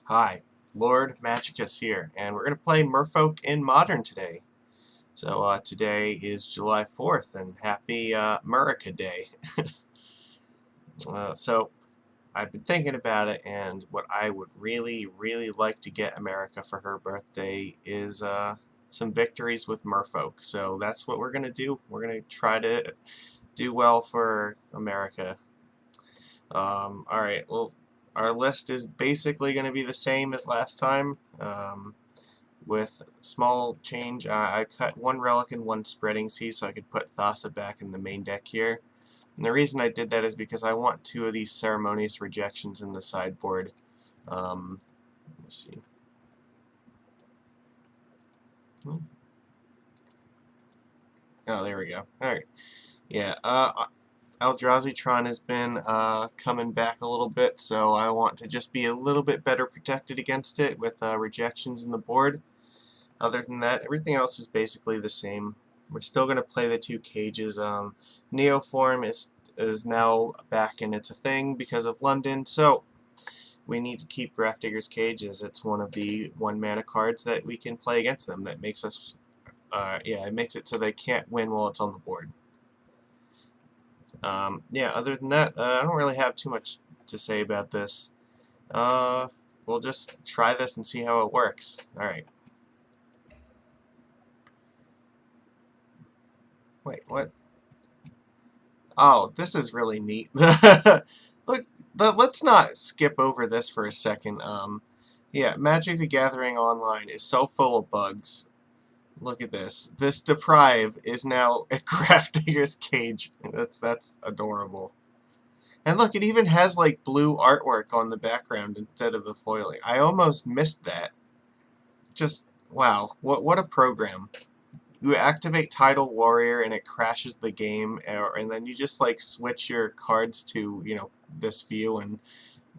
Hi, Lord Magicus here, and we're going to play Merfolk in Modern today. So today is July 4th, and happy America Day. So I've been thinking about it, and what I would really, really like to get America for her birthday is some victories with Merfolk. So that's what we're going to do. We're going to try to do well for America. Alright, well, our list is basically going to be the same as last time. With small change, I cut one relic and one spreading sea so I could put Thassa back in the main deck here. And the reason I did that is because I want two of these ceremonious rejections in the sideboard. Let me see. Oh, there we go. Alright. Yeah, Eldrazi has been coming back a little bit, so I want to just be a little bit better protected against it with rejections in the board. Other than that, everything else is basically the same. We're still going to play the two cages. Neoform is now back and it's a thing because of London, so we need to keep Grafdigger's Cage as it's one of the 1-mana cards that we can play against them. That makes us, it makes it so they can't win while it's on the board. Yeah, other than that, I don't really have too much to say about this. We'll just try this and see how it works. Alright. Wait, what? Oh, this is really neat. Look, let's not skip over this for a second. Yeah, Magic the Gathering Online is so full of bugs. Look at this. This Deprive is now a Grafdigger's Cage. That's adorable. And look, it even has like blue artwork on the background instead of the foiling. I almost missed that. Just wow, what a program. You activate Tidal Warrior and it crashes the game, and then you just like switch your cards to, you know, this view, and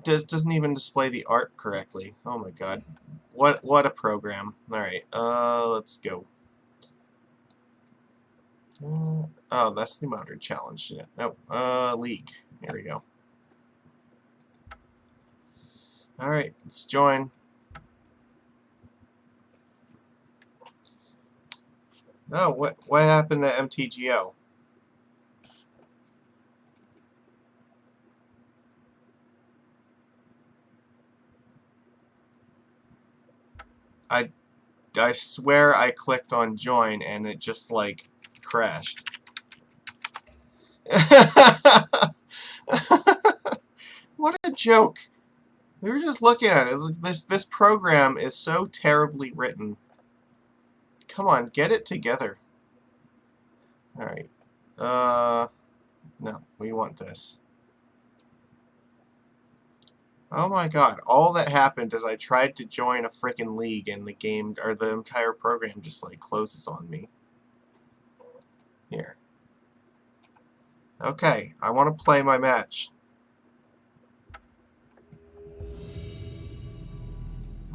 doesn't even display the art correctly. Oh my god. What a program. Alright, let's go. Oh, that's the Modern Challenge. Yeah. Oh, League. Here we go. Alright, let's join. Oh, what happened to MTGO? I swear I clicked on join and it just like crashed. What a joke. We were just looking at it. This program is so terribly written. Come on, get it together. Alright. No, we want this. Oh my god, all that happened is I tried to join a frickin' league and the game, or the entire program just like closes on me. Here. Okay, I want to play my match.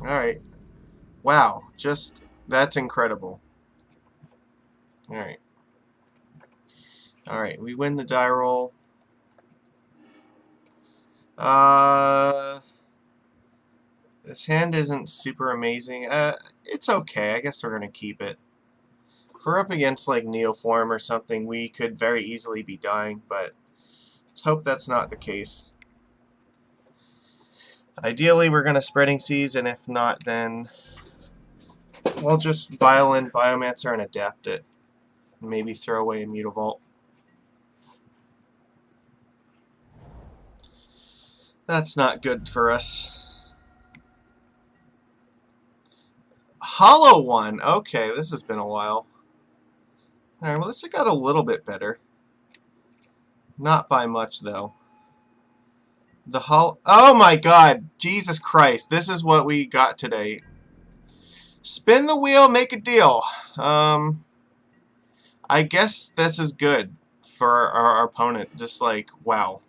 Alright. Wow, that's incredible. Alright. Alright, we win the die roll. This hand isn't super amazing. It's okay. I guess we're going to keep it. If we're up against like Neoform or something, we could very easily be dying, but let's hope that's not the case. Ideally, we're going to Spreading Seas, and if not, then we'll just Violin, Biomancer, and adapt it. Maybe throw away a Mutavault. That's not good for us. Hollow one! Okay, this has been a while. Alright, well this got a little bit better. Not by much, though. Oh my god! Jesus Christ, this is what we got today. Spin the wheel, make a deal. I guess this is good for our opponent. Just like, wow.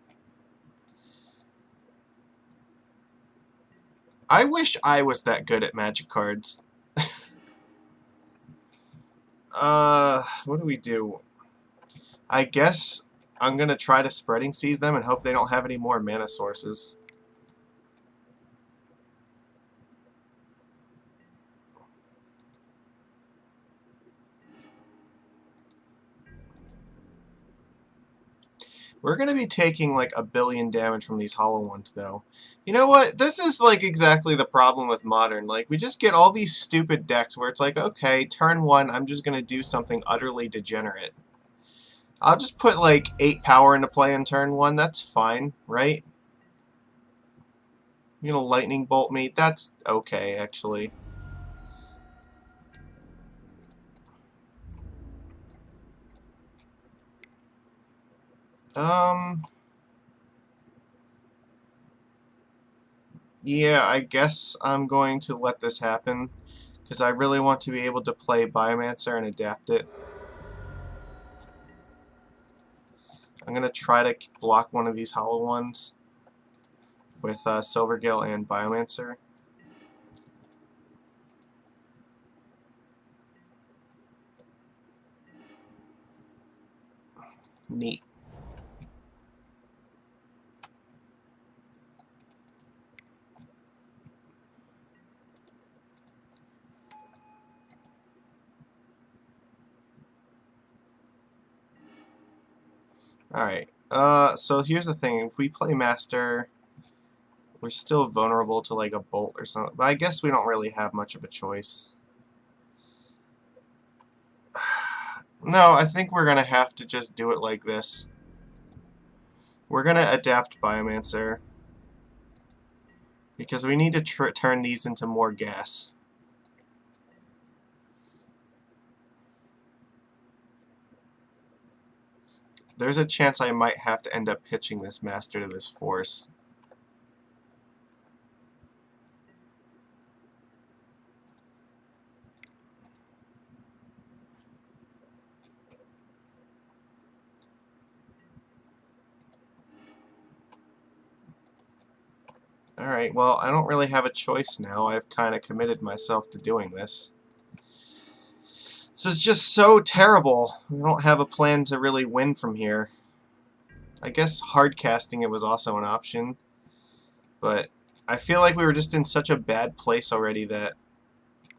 I wish I was that good at Magic cards. What do we do? I guess I'm gonna try to Spreading Seas them and hope they don't have any more mana sources. We're going to be taking like 1 billion damage from these hollow ones, though. You know what? This is like exactly the problem with Modern. Like, we just get all these stupid decks where it's like, okay, turn 1, I'm just going to do something utterly degenerate. I'll just put like 8 power into play in turn 1. That's fine, right? You're going to lightning bolt me? That's okay, actually. Yeah, I guess I'm going to let this happen, because I really want to be able to play Biomancer and adapt it. I'm going to try to block one of these hollow ones with Silvergill and Biomancer. Neat. Alright, so here's the thing. If we play Master, we're still vulnerable to like a Bolt or something. But I guess we don't really have much of a choice. No, I think we're going to have to just do it like this. We're going to adapt Biomancer, because we need to turn these into more gas. There's a chance I might have to end up pitching this Master to this Force. Alright, well, I don't really have a choice now. I've kind of committed myself to doing this. This is just so terrible. We don't have a plan to really win from here. I guess hard casting it was also an option, but I feel like we were just in such a bad place already that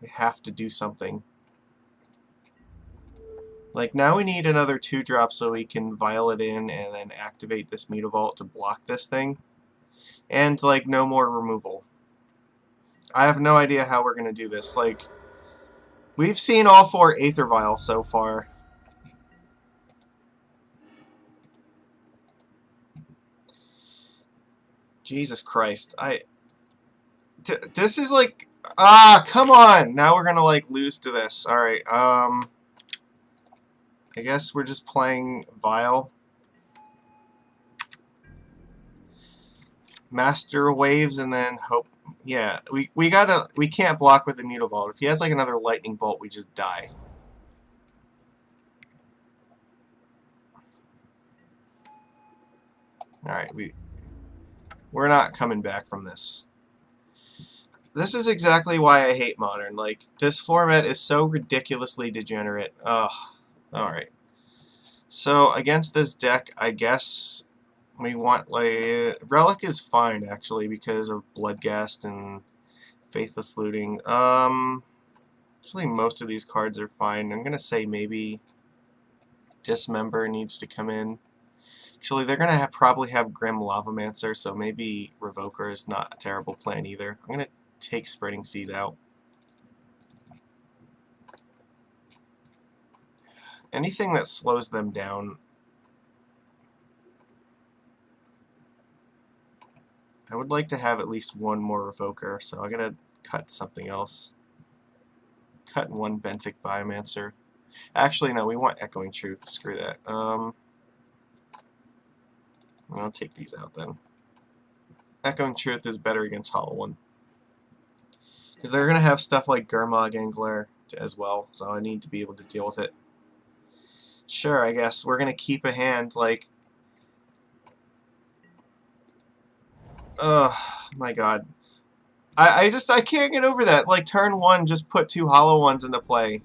we have to do something. Like, now we need another 2-drop so we can Violet in and then activate this Mutavault to block this thing. And, like, no more removal. I have no idea how we're going to do this. Like, we've seen all 4 Aether Vials so far. Jesus Christ. This is like... Ah, come on! Now we're going to, like, lose to this. Alright, I guess we're just playing Vial. Master Waves and then hope... Yeah, we can't block with the Mutavault. If he has, like, another Lightning Bolt, we just die. Alright, we're not coming back from this. This is exactly why I hate Modern. Like, this format is so ridiculously degenerate. Ugh. Alright. So, against this deck, I guess we want, like... Relic is fine, actually, because of Bloodghast and Faithless Looting. Actually, most of these cards are fine. I'm gonna say maybe Dismember needs to come in. Actually, they're gonna probably have Grim Lavamancer, so maybe Revoker is not a terrible plan either. I'm gonna take Spreading Seed out. Anything that slows them down. I would like to have at least one more Revoker, so I'm gonna cut something else. Cut one Benthic Biomancer. Actually, no, we want Echoing Truth. Screw that. I'll take these out then. Echoing Truth is better against Hollow One. Because they're going to have stuff like Gurmag Angler as well, so I need to be able to deal with it. Sure, I guess. We're going to keep a hand, like... Ugh, my god. I can't get over that. Like, turn 1, just put 2 Hollow Ones into play.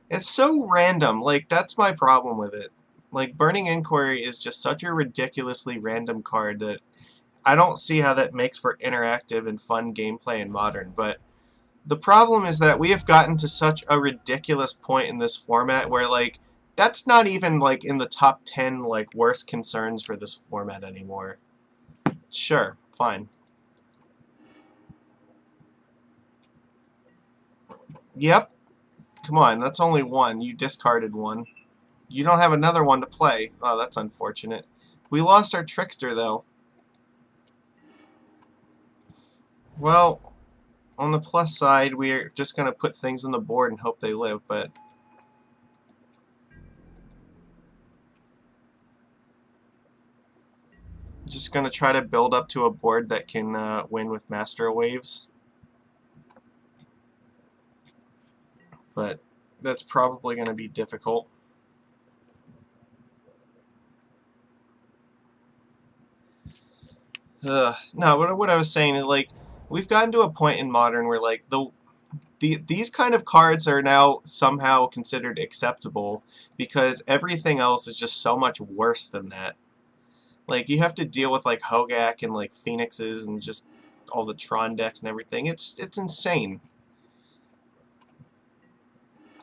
It's so random. Like, that's my problem with it. Like, Burning Inquiry is just such a ridiculously random card that I don't see how that makes for interactive and fun gameplay in Modern, but the problem is that we have gotten to such a ridiculous point in this format where, like, That's not even, like, in the top 10, like, worst concerns for this format anymore. Sure, fine. Yep. Come on, that's only one. You discarded one. You don't have another one to play. Oh, that's unfortunate. We lost our Trickster, though. Well, on the plus side, we're just going to put things on the board and hope they live, but... Just going to try to build up to a board that can win with Master Waves. But that's probably going to be difficult. No, what I was saying is, like, we've gotten to a point in Modern where, like, these kind of cards are now somehow considered acceptable because everything else is just so much worse than that. Like, you have to deal with, like, Hogak and, like, Phoenixes and just all the Tron decks and everything. It's insane.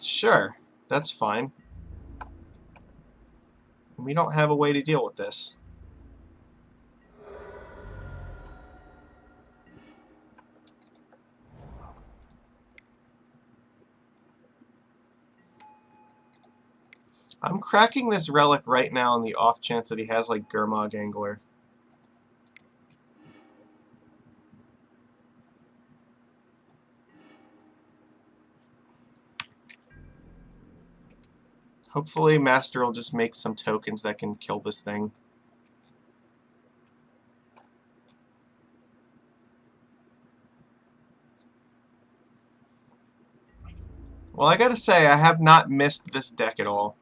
Sure, that's fine. We don't have a way to deal with this. I'm cracking this relic right now on the off chance that he has, like, Gurmag Angler. Hopefully Master will just make some tokens that can kill this thing. Well, I gotta say, I have not missed this deck at all.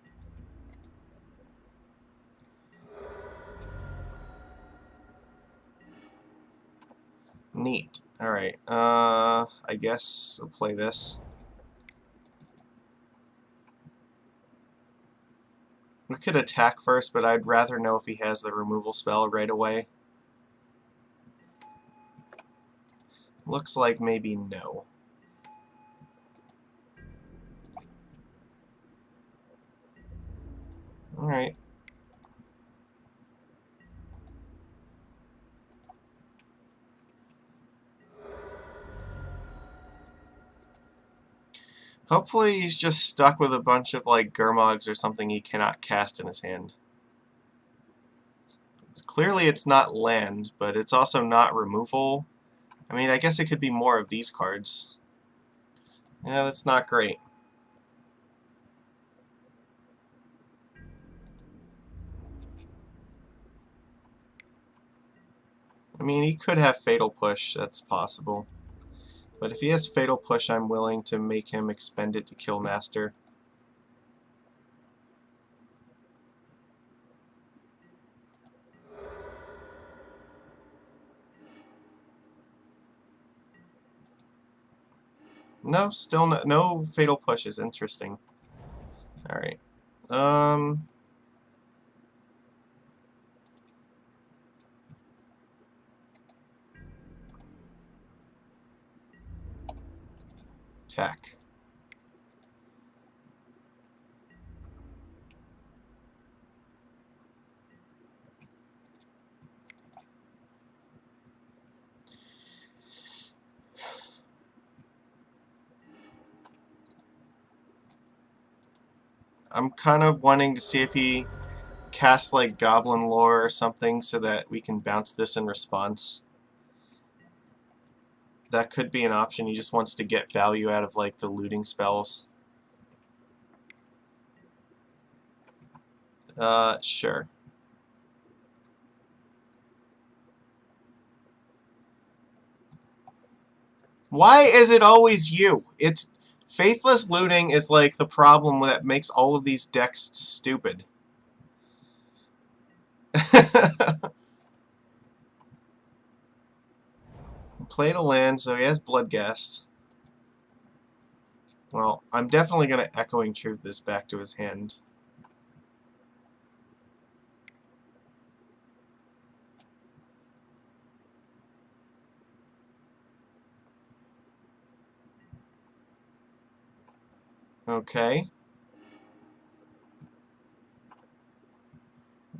Neat. Alright, I guess we'll play this. We could attack first, but I'd rather know if he has the removal spell right away. Looks like maybe no. Alright. Hopefully he's just stuck with a bunch of, like, Gurmogs or something he cannot cast in his hand. Clearly it's not land, but it's also not removal. I mean, I guess it could be more of these cards. Yeah, that's not great. I mean, he could have Fatal Push, that's possible. But if he has Fatal Push, I'm willing to make him expend it to kill Master. No, still no Fatal Push is interesting. Alright. Attack. I'm kind of wanting to see if he casts, like, Goblin Lore or something so that we can bounce this in response. That could be an option. He just wants to get value out of, like, the looting spells. Sure. Why is it always you? It's faithless looting is like the problem that makes all of these decks stupid. Played a land, so he has Bloodghast. Well, I'm definitely going to Echoing Truth this back to his hand. Okay.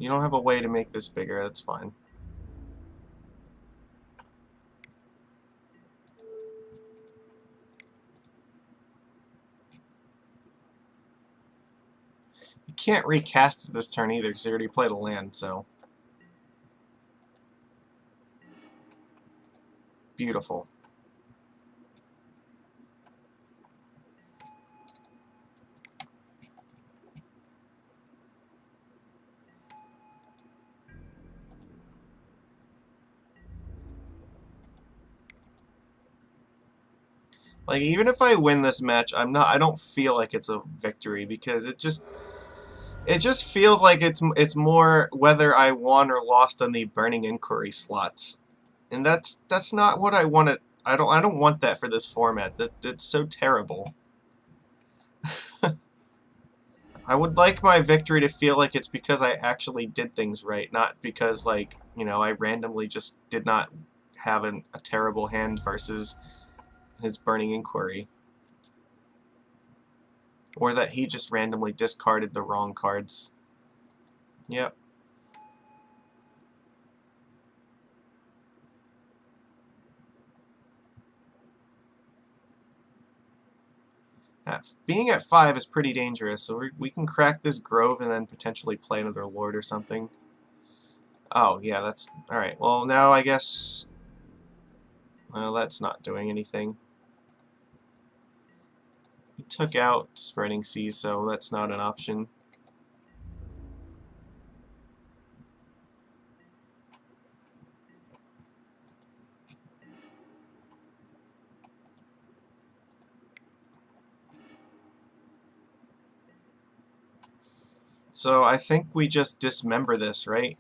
You don't have a way to make this bigger, that's fine. You can't recast it this turn either, because you already played a land, so... Beautiful. Like, even if I win this match, I don't feel like it's a victory, because it just feels like it's more whether I won or lost on the Burning Inquiry slots. And that's not what I want to... I don't want that for this format. That's so terrible. I would like my victory to feel like it's because I actually did things right, not because, like, you know, I randomly just did not have a terrible hand versus his Burning Inquiry. Or that he just randomly discarded the wrong cards. Yep. Being at 5 is pretty dangerous, so we can crack this Grove and then potentially play another Lord or something. Oh, yeah, that's... Alright, well, now I guess... Well, that's not doing anything. We took out Spreading Seas, so that's not an option. So I think we just dismember this, right?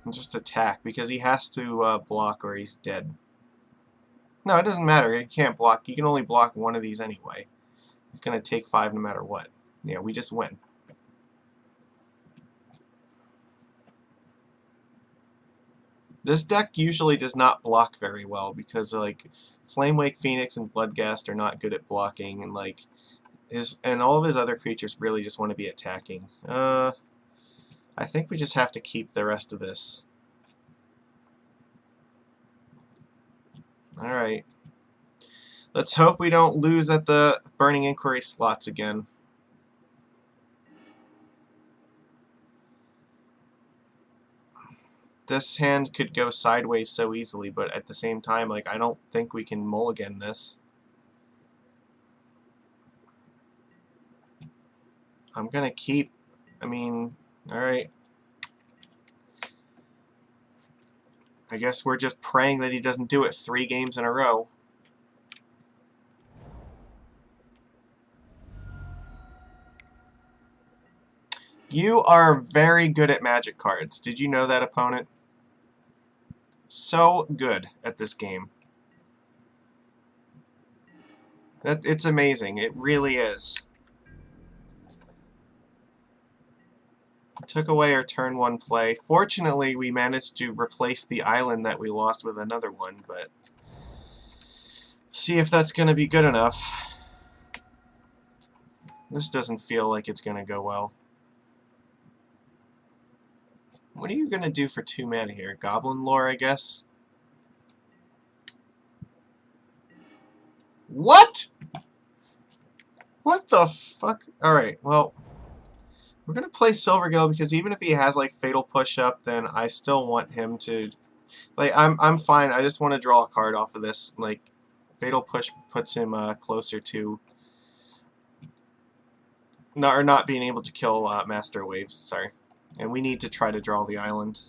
And just attack, because he has to block or he's dead. No, it doesn't matter. He can't block. You can only block one of these anyway. He's going to take 5 no matter what. Yeah, we just win. This deck usually does not block very well because, like, Flamewake Phoenix and Bloodghast are not good at blocking, and, like, all of his other creatures really just want to be attacking. I think we just have to keep the rest of this. Alright. Let's hope we don't lose at the Burning Inquiry slots again. This hand could go sideways so easily, but at the same time, like, I don't think we can mulligan this. I'm gonna keep... I mean, alright. I guess we're just praying that he doesn't do it 3 games in a row. You are very good at Magic cards. Did you know that, opponent? So good at this game. It's amazing. It really is. Took away our turn 1 play. Fortunately, we managed to replace the island that we lost with another one, but see if that's going to be good enough. This doesn't feel like it's going to go well. What are you going to do for 2 mana here? Goblin Lore, I guess? What? What the fuck? Alright, well... We're going to play Silvergill because even if he has, like, Fatal Push-Up, then I still want him to... Like, I'm fine. I just want to draw a card off of this. Like, Fatal Push puts him closer to... not being able to kill Master Waves, sorry. And we need to try to draw the island.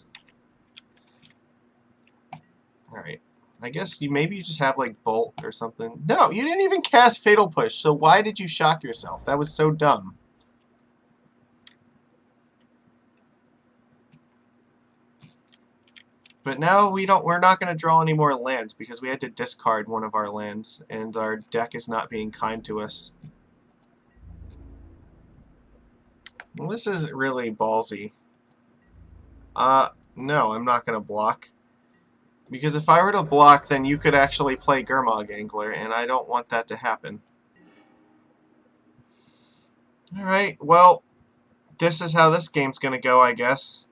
Alright. I guess maybe you just have, like, Bolt or something. No, you didn't even cast Fatal Push, so why did you shock yourself? That was so dumb. But now we're not going to draw any more lands because we had to discard one of our lands, and our deck is not being kind to us. Well, this is really ballsy. No, I'm not going to block. Because if I were to block, then you could actually play Gurmag Angler, and I don't want that to happen. Alright, well, this is how this game's gonna go, I guess.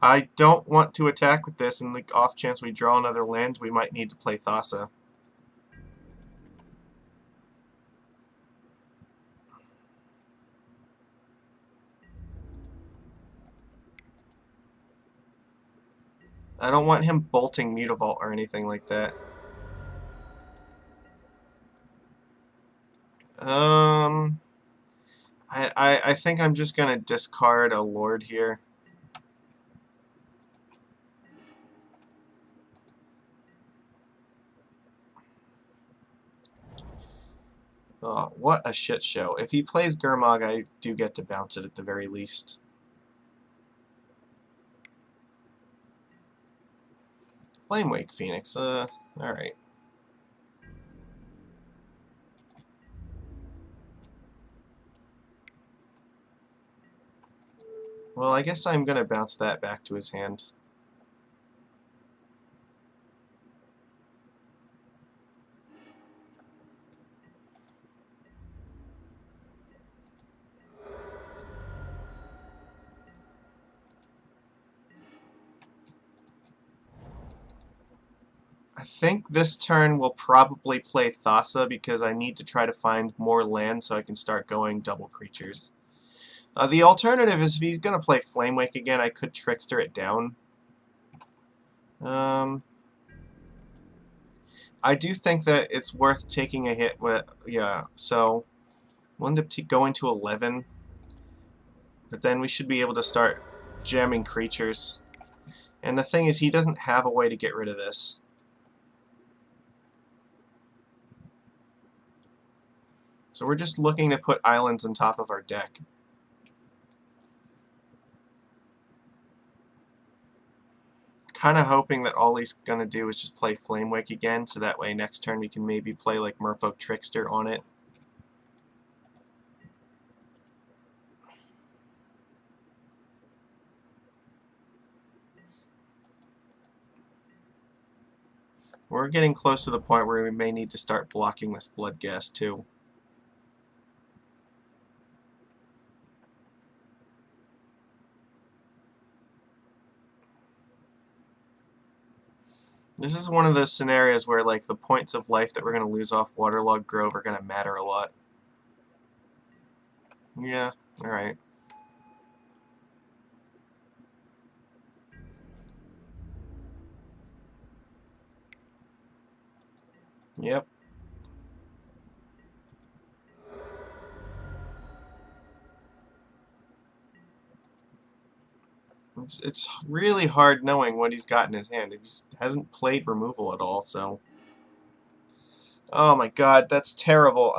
I don't want to attack with this, and the off chance we draw another land, we might need to play Thassa. I don't want him bolting Mutavault or anything like that. I think I'm just gonna discard a Lord here. Oh, what a shit show. If he plays Gurmag, I do get to bounce it at the very least. Flamewake Phoenix, alright. Well, I guess I'm gonna bounce that back to his hand. I think this turn we'll probably play Thassa because I need to try to find more land so I can start going double creatures. The alternative is if he's going to play Flamewake again, I could Trickster it down. I do think that it's worth taking a hit with, yeah, so we'll end up going to 11, but then we should be able to start jamming creatures. And the thing is, he doesn't have a way to get rid of this. So we're just looking to put islands on top of our deck. Kind of hoping that all he's going to do is just play Flamewake again, so that way next turn we can maybe play like Merfolk Trickster on it. We're getting close to the point where we may need to start blocking this Bloodghast too. This is one of those scenarios where like the points of life that we're going to lose off Waterlogged Grove are going to matter a lot. Yeah, alright. Yep. It's really hard knowing what he's got in his hand. He hasn't played removal at all, so... Oh my god, that's terrible.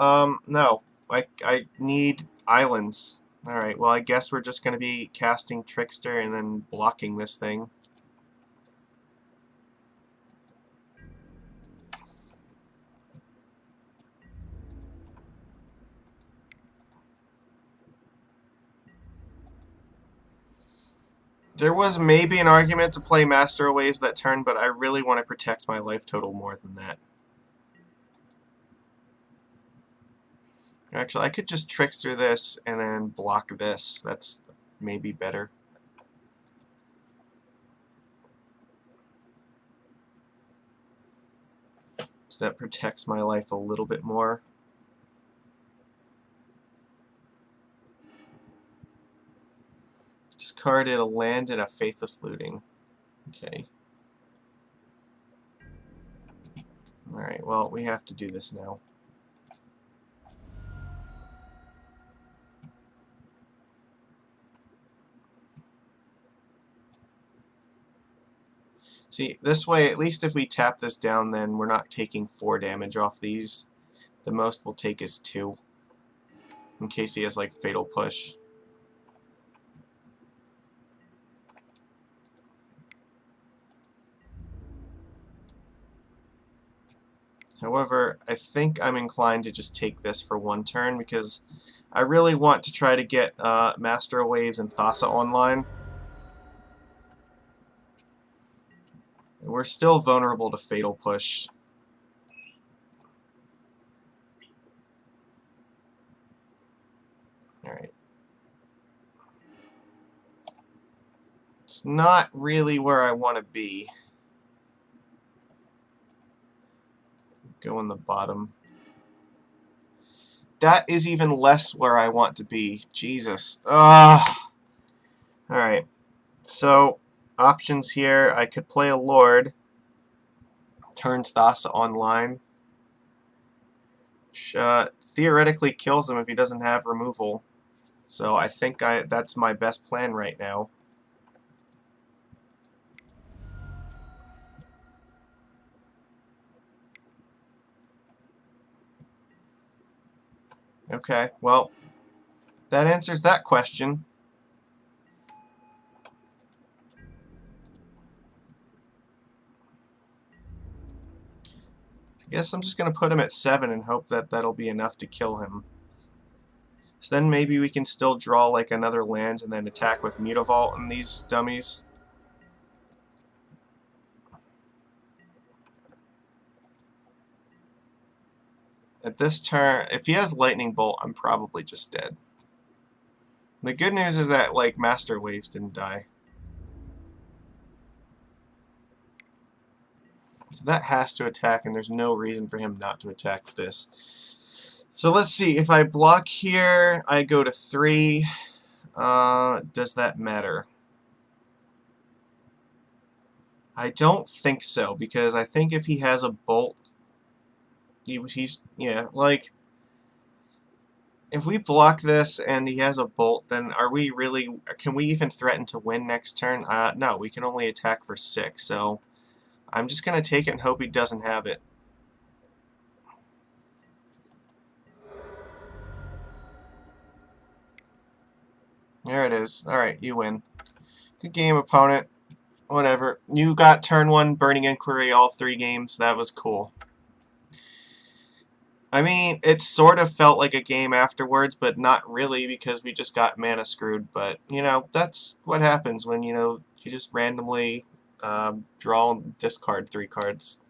No. I need islands. Alright, well I guess we're just going to be casting Trickster and then blocking this thing. There was maybe an argument to play Master of Waves that turn, but I really want to protect my life total more than that. Actually, I could just Trickster this and then block this. That's maybe better. So that protects my life a little bit more. Discarded a land and a Faithless Looting. Okay. Alright, well, we have to do this now. See, this way, at least if we tap this down, then we're not taking 4 damage off these. The most we'll take is 2. In case he has, like, Fatal Push. However, I think I'm inclined to just take this for 1 turn, because I really want to try to get Master of Waves and Thassa online. We're still vulnerable to Fatal Push. It's not really where I want to be. Go in the bottom. That is even less where I want to be. Jesus. Ugh. Alright. So, options here. I could play a Lord. Turns Thassa online. Which, theoretically kills him if he doesn't have removal. So I think that's my best plan right now. Okay, well, that answers that question. I guess I'm just going to put him at 7 and hope that that'll be enough to kill him. So then maybe we can still draw like another land and then attack with Mutavault on these dummies. At this turn, if he has Lightning Bolt, I'm probably just dead. The good news is that, like, Master Waves didn't die. So that has to attack, and there's no reason for him not to attack with this. So let's see. If I block here, I go to 3. Does that matter? I don't think so, because I think if he has a Bolt, he's, yeah, like, if we block this and he has a Bolt, then are we really, can we even threaten to win next turn? No, we can only attack for 6, so I'm just going to take it and hope he doesn't have it. There it is. Alright, you win. Good game, opponent. Whatever. You got turn 1 Burning Inquiry all 3 games. That was cool. I mean, it sort of felt like a game afterwards, but not really because we just got mana screwed. But, you know, that's what happens when, you know, you just randomly draw and discard 3 cards.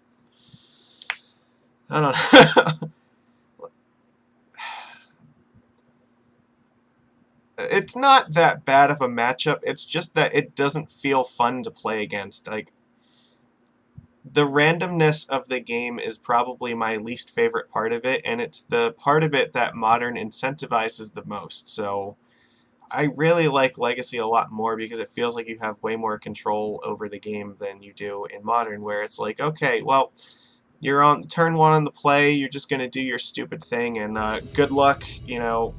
I don't know. It's not that bad of a matchup. It's just that it doesn't feel fun to play against. Like, the randomness of the game is probably my least favorite part of it, and it's the part of it that Modern incentivizes the most. So I really like Legacy a lot more because it feels like you have way more control over the game than you do in Modern, where it's like, okay, well, you're on turn 1 on the play, you're just going to do your stupid thing, and good luck, you know,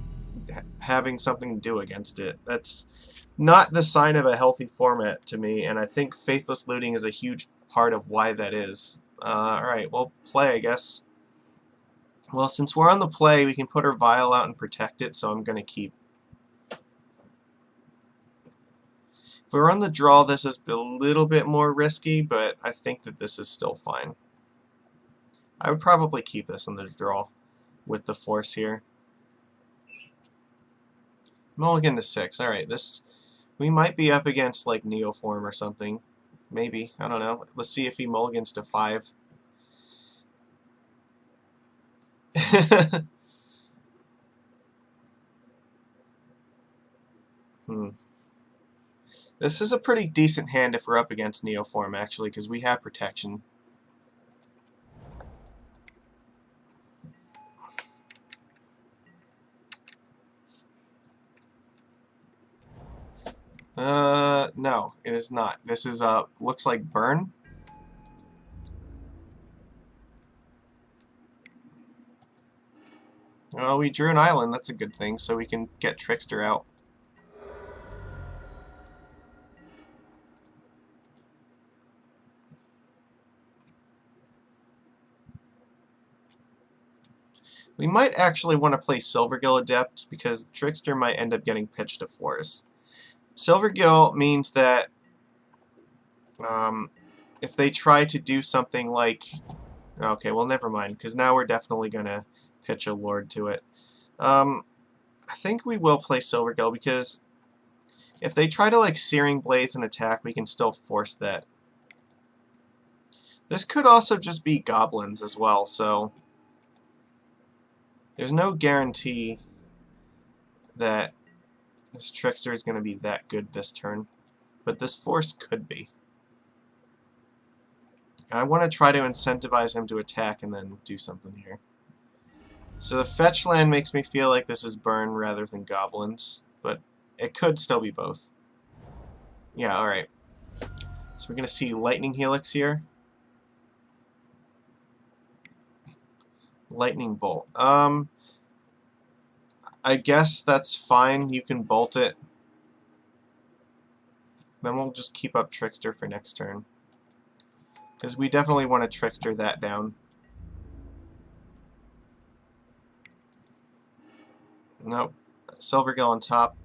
having something to do against it. That's not the sign of a healthy format to me, and I think Faithless Looting is a huge part of why that is. Alright, well, play, I guess. Well, since we're on the play, we can put our Vial out and protect it, so I'm going to keep. If we're on the draw, this is a little bit more risky, but I think that this is still fine. I would probably keep this on the draw with the force here. Mulligan to 6. Alright, this... we might be up against, like, Neoform or something. Maybe. I don't know. Let's see if he mulligans to 5. This is a pretty decent hand if we're up against Neoform, actually, because we have protection. No, it is not. This is, looks like Burn. Well, we drew an island. That's a good thing, so we can get Trickster out. We might actually want to play Silvergill Adept, because the Trickster might end up getting pitched to Force. Silvergill means that if they try to do something like... okay, well, never mind, because now we're definitely going to pitch a Lord to it. I think we will play Silvergill, because if they try to, like, Searing Blaze and attack, we can still force that. This could also just be Goblins as well, so... there's no guarantee that this Trickster is going to be that good this turn. but this force could be. I want to try to incentivize him to attack and then do something here. So the fetch land makes me feel like this is burn rather than goblins, but it could still be both. Yeah, alright. So we're going to see Lightning Helix here. Lightning Bolt. I guess that's fine. You can bolt it. Then we'll just keep up Trickster for next turn. Because we definitely want to Trickster that down. Nope. Silvergill on top.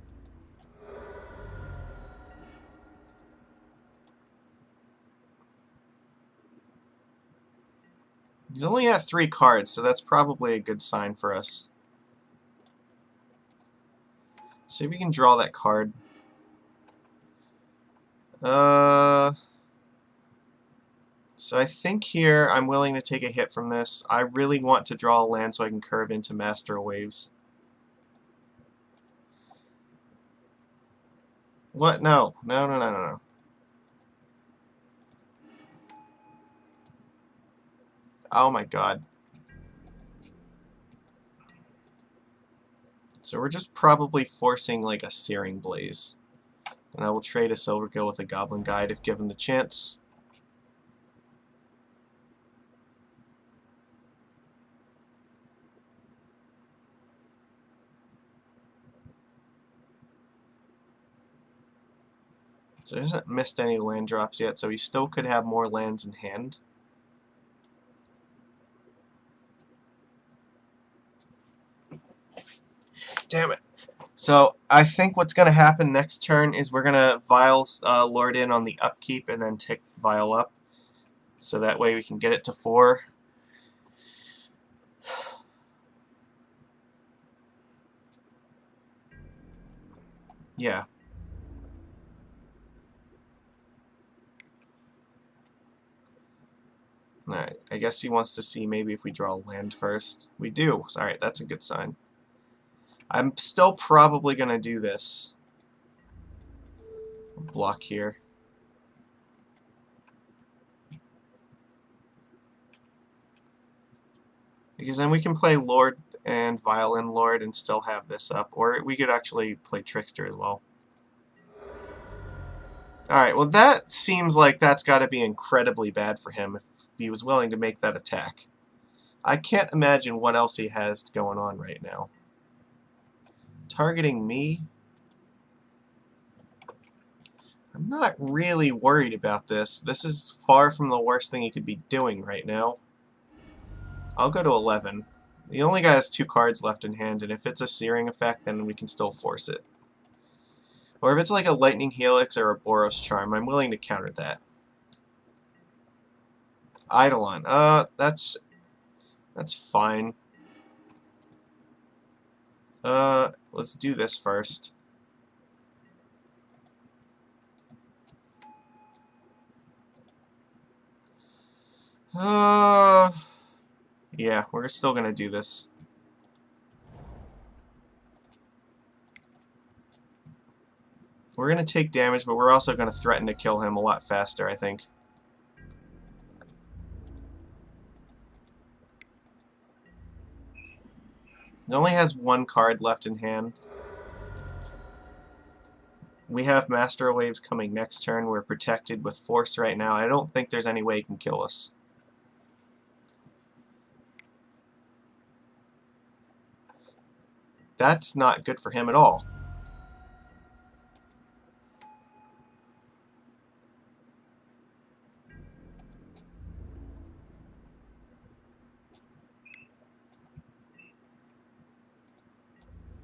He's only at 3 cards, so that's probably a good sign for us. See if we can draw that card. So I think here I'm willing to take a hit from this. I really want to draw a land so I can curve into Master of Waves. What? No. No, no, no, no, no. Oh my god. So we're just probably forcing like a Searing Blaze. And I will trade a Silvergill with a Goblin Guide if given the chance. So he hasn't missed any land drops yet, so he still could have more lands in hand. Damn it. So I think what's going to happen next turn is we're going to Vial Lord in on the upkeep and then tick Vial up. So that way we can get it to 4. Yeah. Alright, I guess he wants to see maybe if we draw land first. We do. Alright, that's a good sign. I'm still probably going to do this. Block here. Because then we can play Lord and Violin Lord and still have this up. Or we could actually play Trickster as well. Alright, well that seems like that's got to be incredibly bad for him if he was willing to make that attack. I can't imagine what else he has going on right now. Targeting me? I'm not really worried about this. This is far from the worst thing he could be doing right now. I'll go to 11. He only has 2 cards left in hand, and if it's a Searing effect, then we can still force it. Or if it's like a Lightning Helix or a Boros Charm, I'm willing to counter that. Eidolon. That's fine. Let's do this first. Yeah, we're still gonna do this. We're gonna take damage, but we're also gonna threaten to kill him a lot faster, I think. He only has 1 card left in hand. We have Master of Waves coming next turn. We're protected with Force right now. I don't think there's any way he can kill us. That's not good for him at all.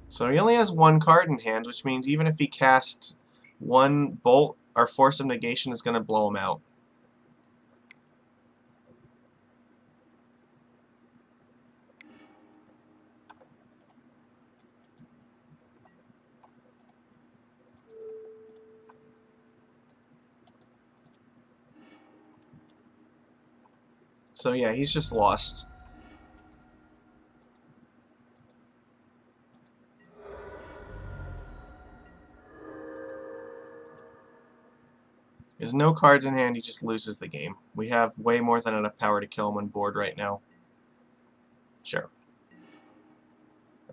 So he only has 1 card in hand, which means even if he casts 1 bolt, our Force of Negation is going to blow him out. So yeah, he's just lost. There's no cards in hand, he just loses the game. We have way more than enough power to kill him on board right now. Sure.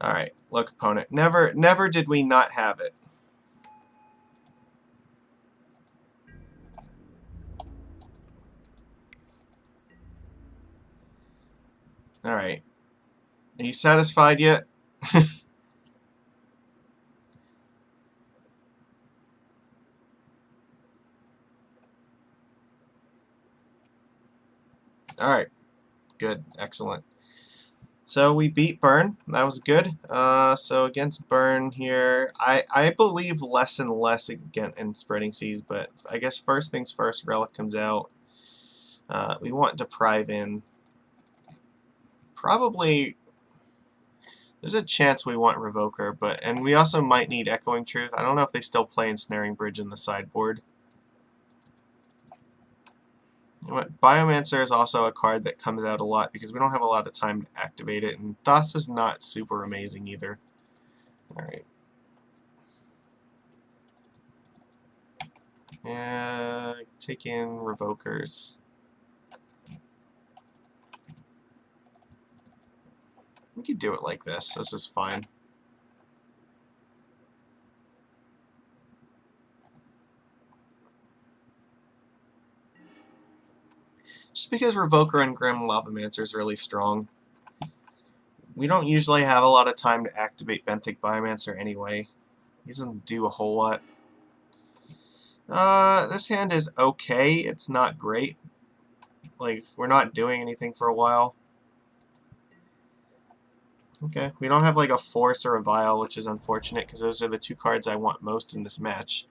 Alright, look, opponent. Never did we not have it. Alright. Are you satisfied yet? Alright. Good. Excellent. So we beat Burn. That was good. So against Burn here, I believe less and less again in Spreading Seas, but I guess first things first, Relic comes out. We want Deprive in. Probably, there's a chance we want Revoker, and we also might need Echoing Truth. I don't know if they still play Ensnaring Bridge in the sideboard. You know what? Biomancer is also a card that comes out a lot because we don't have a lot of time to activate it, and Thas is not super amazing either. Alright. Yeah, take in Revokers. We could do it like this. This is fine. Just because Revoker and Grim Lavamancer is really strong. We don't usually have a lot of time to activate Benthic Biomancer anyway. He doesn't do a whole lot. This hand is okay. It's not great. Like, we're not doing anything for a while. Okay, we don't have like a Force or a Vial, which is unfortunate because those are the two cards I want most in this match.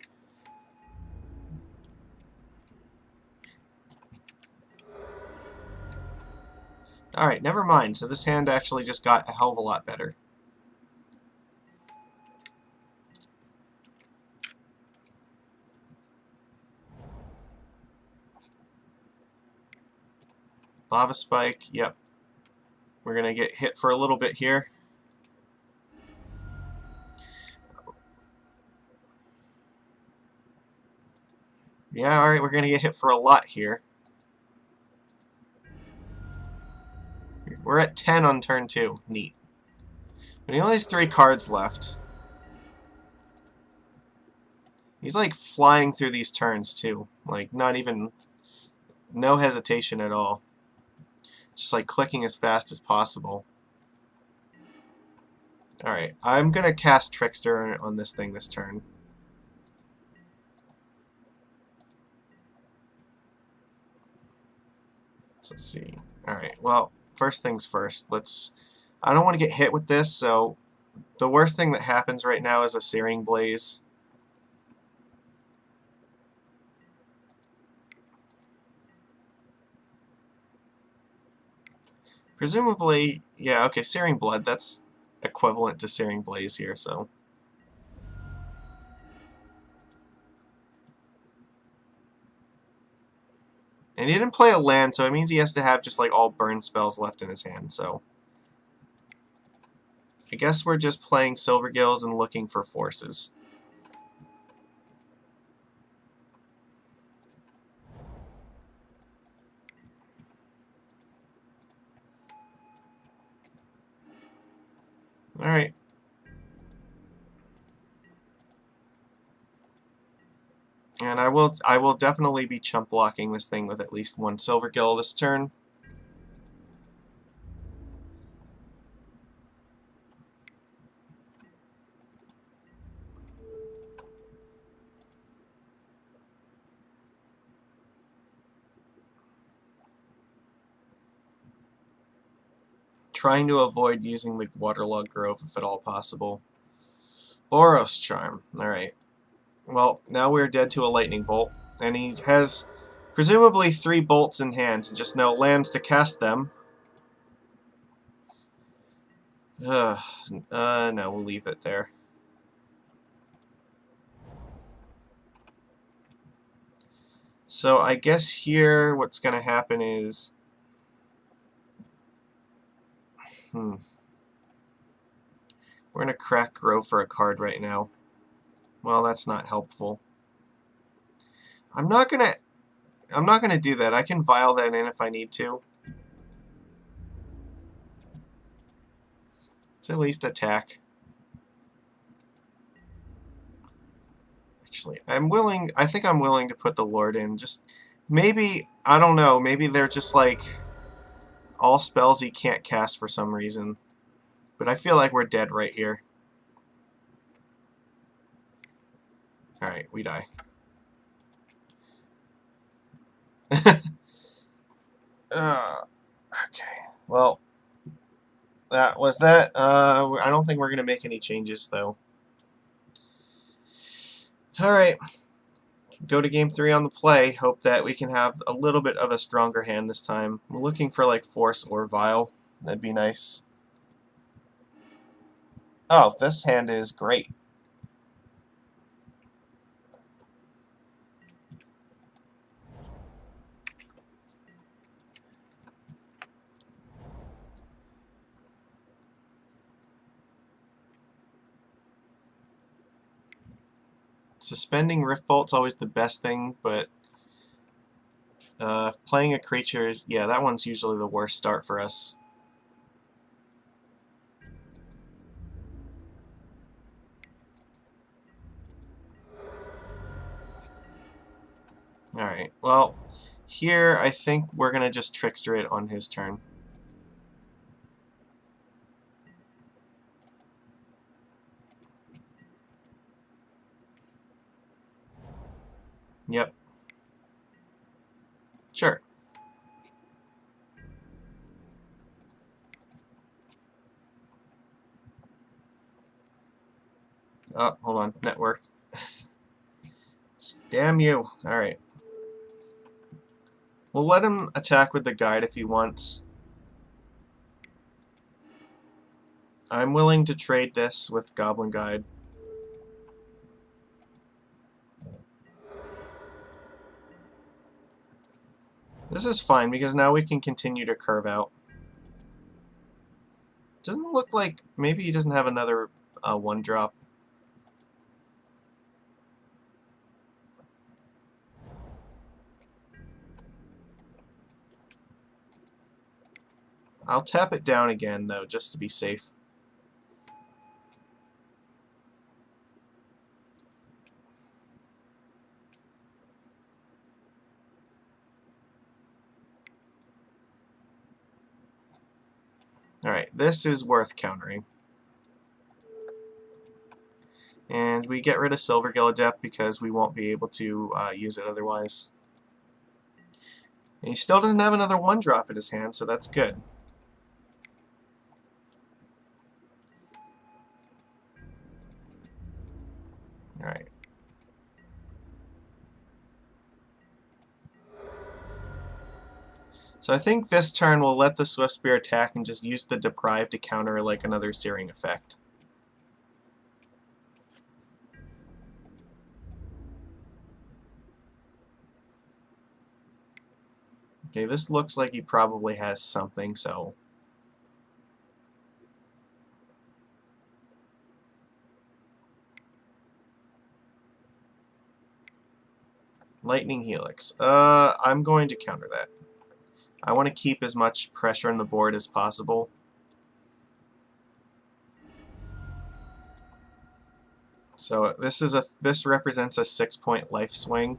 Alright, never mind. So this hand actually just got a hell of a lot better. Lava Spike, yep. We're going to get hit for a little bit here. Yeah, alright, we're going to get hit for a lot here. We're at 10 on turn 2. Neat. And he only has 3 cards left. He's like flying through these turns too. Like, not even... no hesitation at all. Just like clicking as fast as possible. Alright, I'm going to cast Trickster on this thing this turn. So let's see. Alright, well, first things first. I don't want to get hit with this, so the worst thing that happens right now is a Searing Blaze. Presumably, yeah, okay, Searing Blood, that's equivalent to Searing Blaze here, so... And he didn't play a land, so it means he has to have just like all burn spells left in his hand, so... I guess we're just playing Silvergills and looking for forces. Alright. And I will definitely be chump blocking this thing with at least one Silvergill this turn. Trying to avoid using the Waterlogged Grove if at all possible. Boros Charm. Alright. Well, now we're dead to a Lightning Bolt. And he has presumably 3 bolts in hand, just no lands to cast them. No, we'll leave it there. So I guess here what's going to happen is... We're going to crack Grove for a card right now. Well, that's not helpful. I'm not gonna do that. I can vial that in if I need to. To at least attack. Actually, I think I'm willing to put the Lord in. Just maybe, I don't know, maybe they're just like all spells he can't cast for some reason. But I feel like we're dead right here. Alright, we die. Okay, well, that was that. I don't think we're going to make any changes, though. Alright, go to game 3 on the play. Hope that we can have a little bit of a stronger hand this time. I'm looking for, like, Force or Vial. That'd be nice. Oh, this hand is great. Suspending Rift Bolt's always the best thing, but playing a creature is, yeah, that one's usually the worst start for us. Alright, well, here I think we're going to just Trickster it on his turn. Yep. Sure. Oh, hold on. Network. Damn you. Alright. We'll let him attack with the guide if he wants. I'm willing to trade this with Goblin Guide. This is fine because now we can continue to curve out. Doesn't look like maybe he doesn't have another 1-drop. I'll tap it down again though, just to be safe. Alright, this is worth countering. And we get rid of Silvergill Adept because we won't be able to use it otherwise. And he still doesn't have another 1-drop in his hand, so that's good. Alright. So I think this turn we'll let the Swift Spear attack and just use the Deprive to counter like another Searing effect. Okay, this looks like he probably has something, so... Lightning Helix. I'm going to counter that. I want to keep as much pressure on the board as possible. So this represents a 6-point life swing.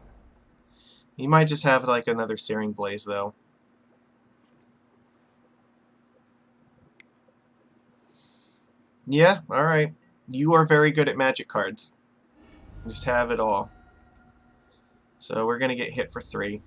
He might just have like another Searing Blaze though. Yeah, alright. You are very good at magic cards. Just have it all. So we're gonna get hit for 3.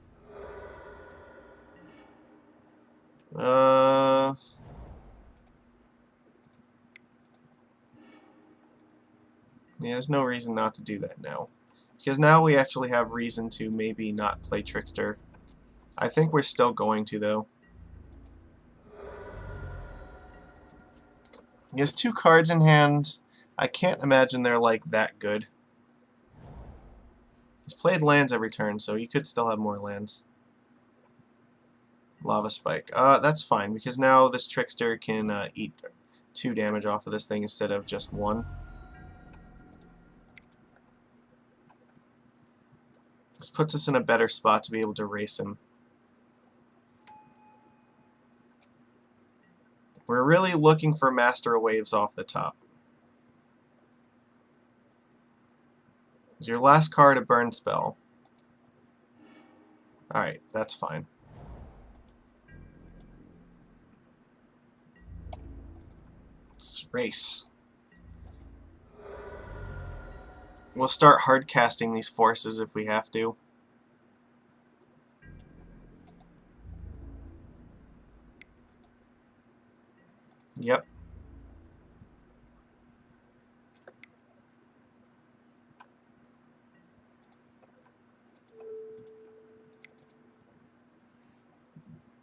Yeah, there's no reason not to do that now. Because now we actually have reason to maybe not play Trickster. I think we're still going to, though. He has 2 cards in hand. I can't imagine they're, like, that good. He's played lands every turn, so he could still have more lands. Lava Spike. That's fine, because now this Trickster can eat 2 damage off of this thing instead of just 1. This puts us in a better spot to be able to race him. We're really looking for Master of Waves off the top. Is your last card a burn spell? Alright, that's fine. Let's race. We'll start hard casting these forces if we have to. Yep.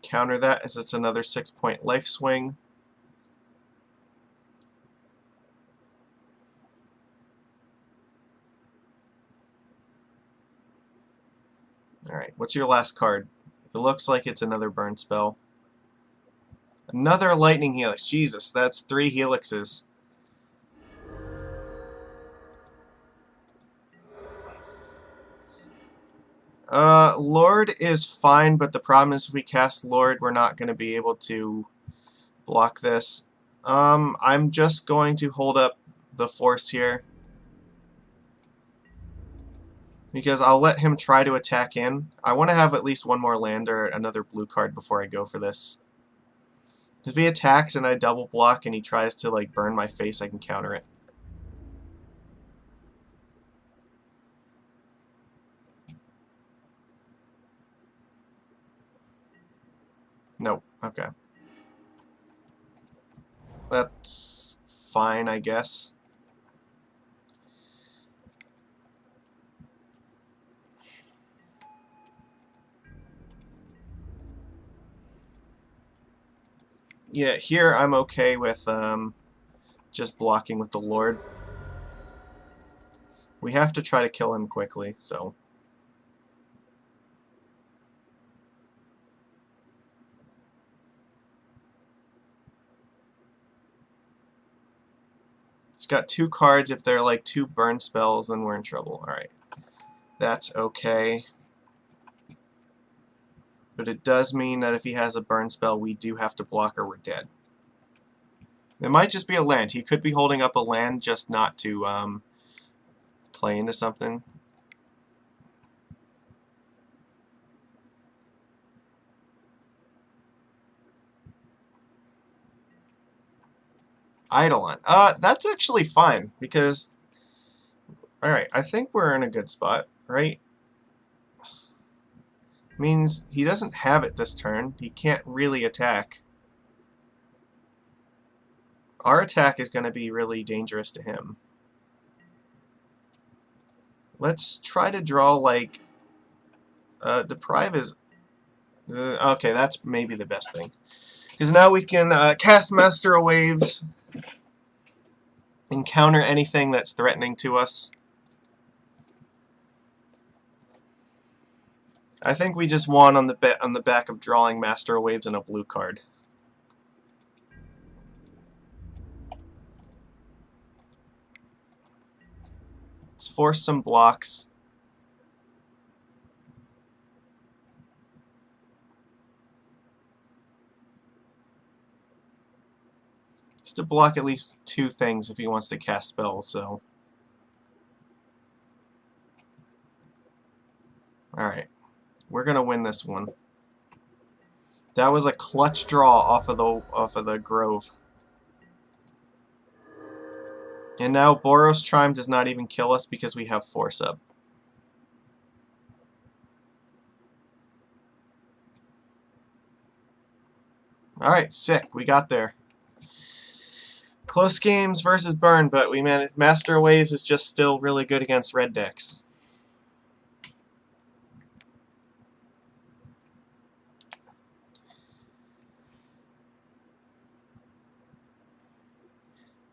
Counter that as it's another 6-point life swing. Alright, what's your last card? It looks like it's another burn spell. Another lightning helix. Jesus, that's 3 helixes. Lord is fine, but the problem is if we cast Lord, we're not going to be able to block this. I'm just going to hold up the force here, because I'll let him try to attack in. I want to have at least one more land or another blue card before I go for this. If he attacks and I double block and he tries to like burn my face, I can counter it. Nope. Okay. That's fine, I guess. Yeah, here I'm okay with just blocking with the Lord. We have to try to kill him quickly, so... It's got 2 cards. If they're like 2 burn spells, then we're in trouble. Alright. That's okay. But it does mean that if he has a burn spell, we do have to block or we're dead. It might just be a land. He could be holding up a land just not to play into something. Eidolon. That's actually fine, because... Alright, I think we're in a good spot, right? Means he doesn't have it this turn. He can't really attack. Our attack is going to be really dangerous to him. Let's try to draw, like... Deprive is... okay, that's maybe the best thing. Because now we can cast Master of Waves and counter anything that's threatening to us. I think we just won on the back of drawing Master of Waves and a blue card. Let's force some blocks. Just to block at least 2 things if he wants to cast spells, so... Alright. We're gonna win this one. That was a clutch draw off of the Grove. And now Boros Trime does not even kill us because we have Force up. Alright, sick. We got there. Close games versus Burn, but we managed. Master of Waves is just still really good against red decks.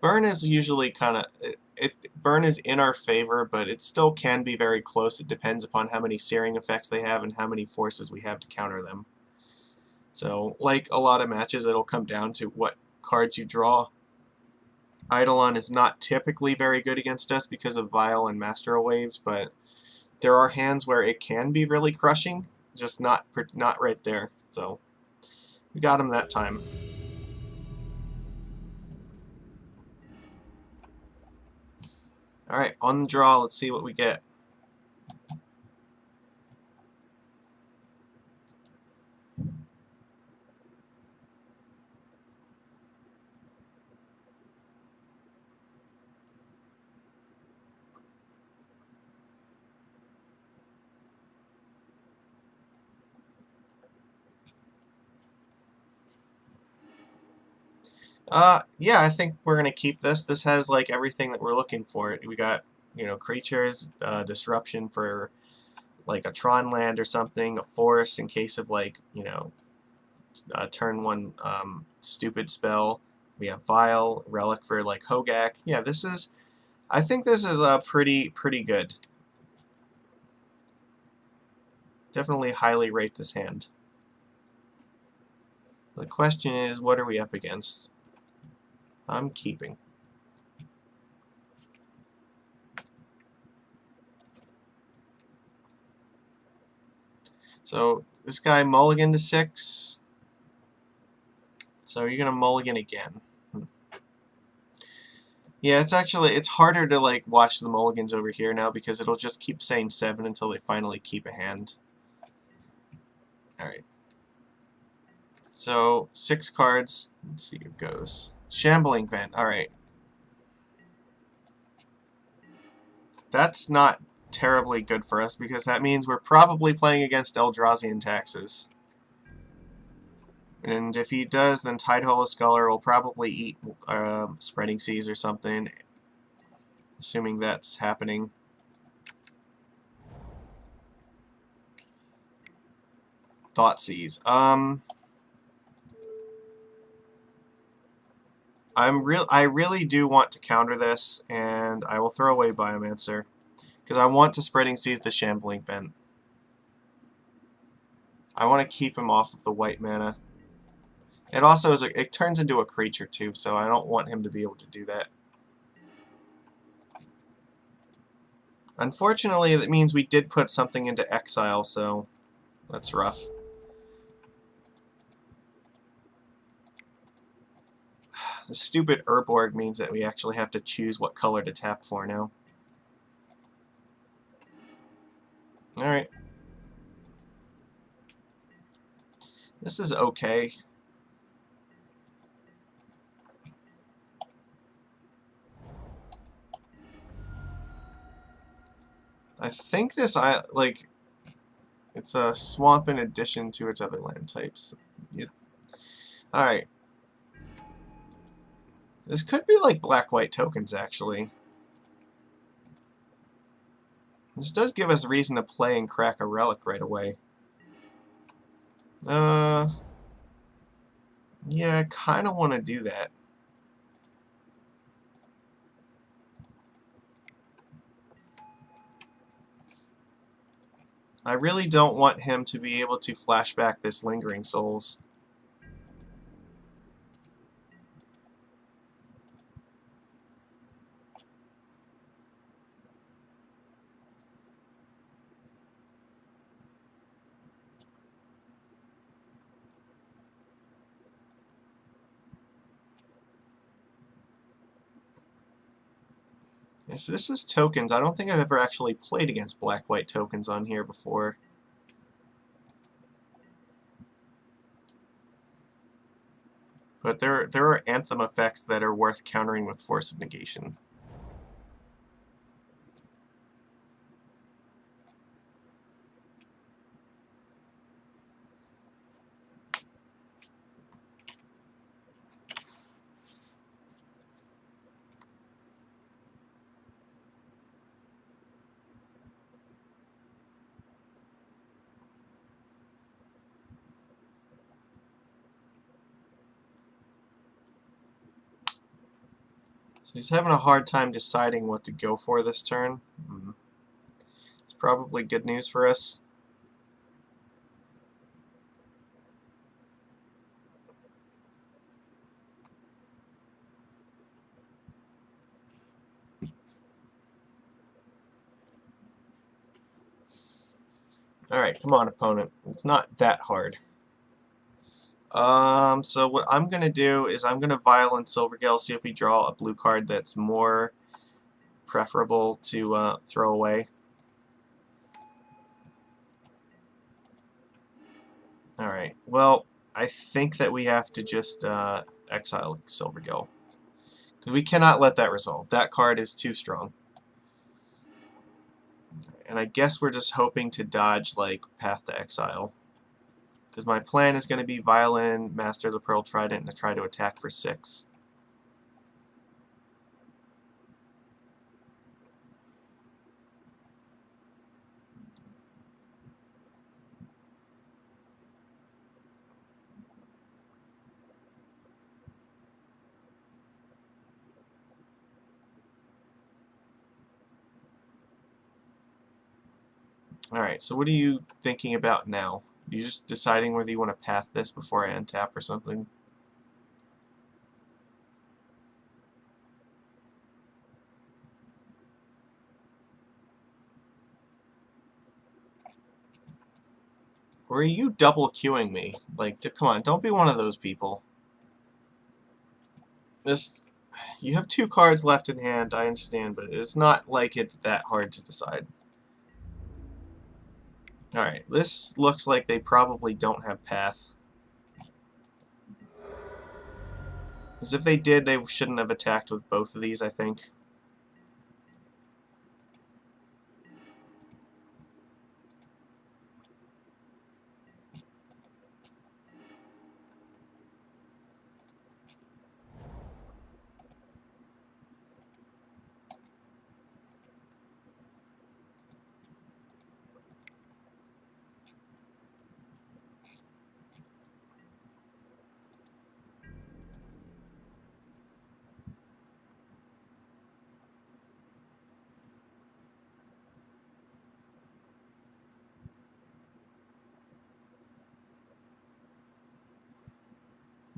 Burn is usually kind of... Burn is in our favor, but it still can be very close. It depends upon how many searing effects they have and how many forces we have to counter them. So, like a lot of matches, it'll come down to what cards you draw. Eidolon is not typically very good against us because of Vile and Master of Waves, but there are hands where it can be really crushing, just not right there. So we got him that time. All right, on the draw. Let's see what we get. Yeah, I think we're gonna keep this. This has like everything that we're looking for. We got, you know, creatures, disruption for like a Tron land or something, a forest in case of like, you know, turn one stupid spell. We have Vile, Relic for like Hogak. Yeah, this is. I think this is pretty good. Definitely highly rate this hand. The question is, what are we up against? I'm keeping. So this guy mulligan to 6. So you're gonna mulligan again. Yeah, it's harder to like watch the mulligans over here now because it'll just keep saying 7 until they finally keep a hand. Alright. So 6 cards. Let's see who goes. Shambling Vent. Alright. That's not terribly good for us because that means we're probably playing against Eldrazi Taxes. And if he does, then Tidehollow Sculler will probably eat Spreading Seas or something, assuming that's happening. Thoughtseize. I really do want to counter this, and I will throw away Biomancer because I want to Spreading Seas the Shambling Vent. I want to keep him off of the white mana. It also it turns into a creature too, so I don't want him to be able to do that. Unfortunately, that means we did put something into exile, so that's rough. The stupid Urborg means that we actually have to choose what color to tap for now. Alright. This is okay. I think this, like, it's a swamp in addition to its other land types. Yeah. Alright. This could be like black-white tokens, actually. This does give us reason to play and crack a relic right away. Yeah, I kind of want to do that. I really don't want him to be able to flashback this Lingering Souls. If this is tokens, I don't think I've ever actually played against black-white tokens on here before. But there are Anthem effects that are worth countering with Force of Negation. So he's having a hard time deciding what to go for this turn. It's probably good news for us. Alright, come on, opponent. It's not that hard. So what I'm going to do is I'm going to Violent Silvergale, see if we draw a blue card that's more preferable to throw away. Alright, well, I think that we have to just exile Silvergale. Because we cannot let that resolve. That card is too strong. And I guess we're just hoping to dodge, like, Path to Exile. Because my plan is going to be Violin, Master of the Pearl Trident, and to try to attack for 6. Alright, so what are you thinking about now? You just deciding whether you want to path this before I untap or something? Or are you double queuing me? Like, come on, don't be one of those people. This, you have 2 cards left in hand, I understand, but it's not like it's that hard to decide. Alright, this looks like they probably don't have path. Because if they did, they shouldn't have attacked with both of these, I think.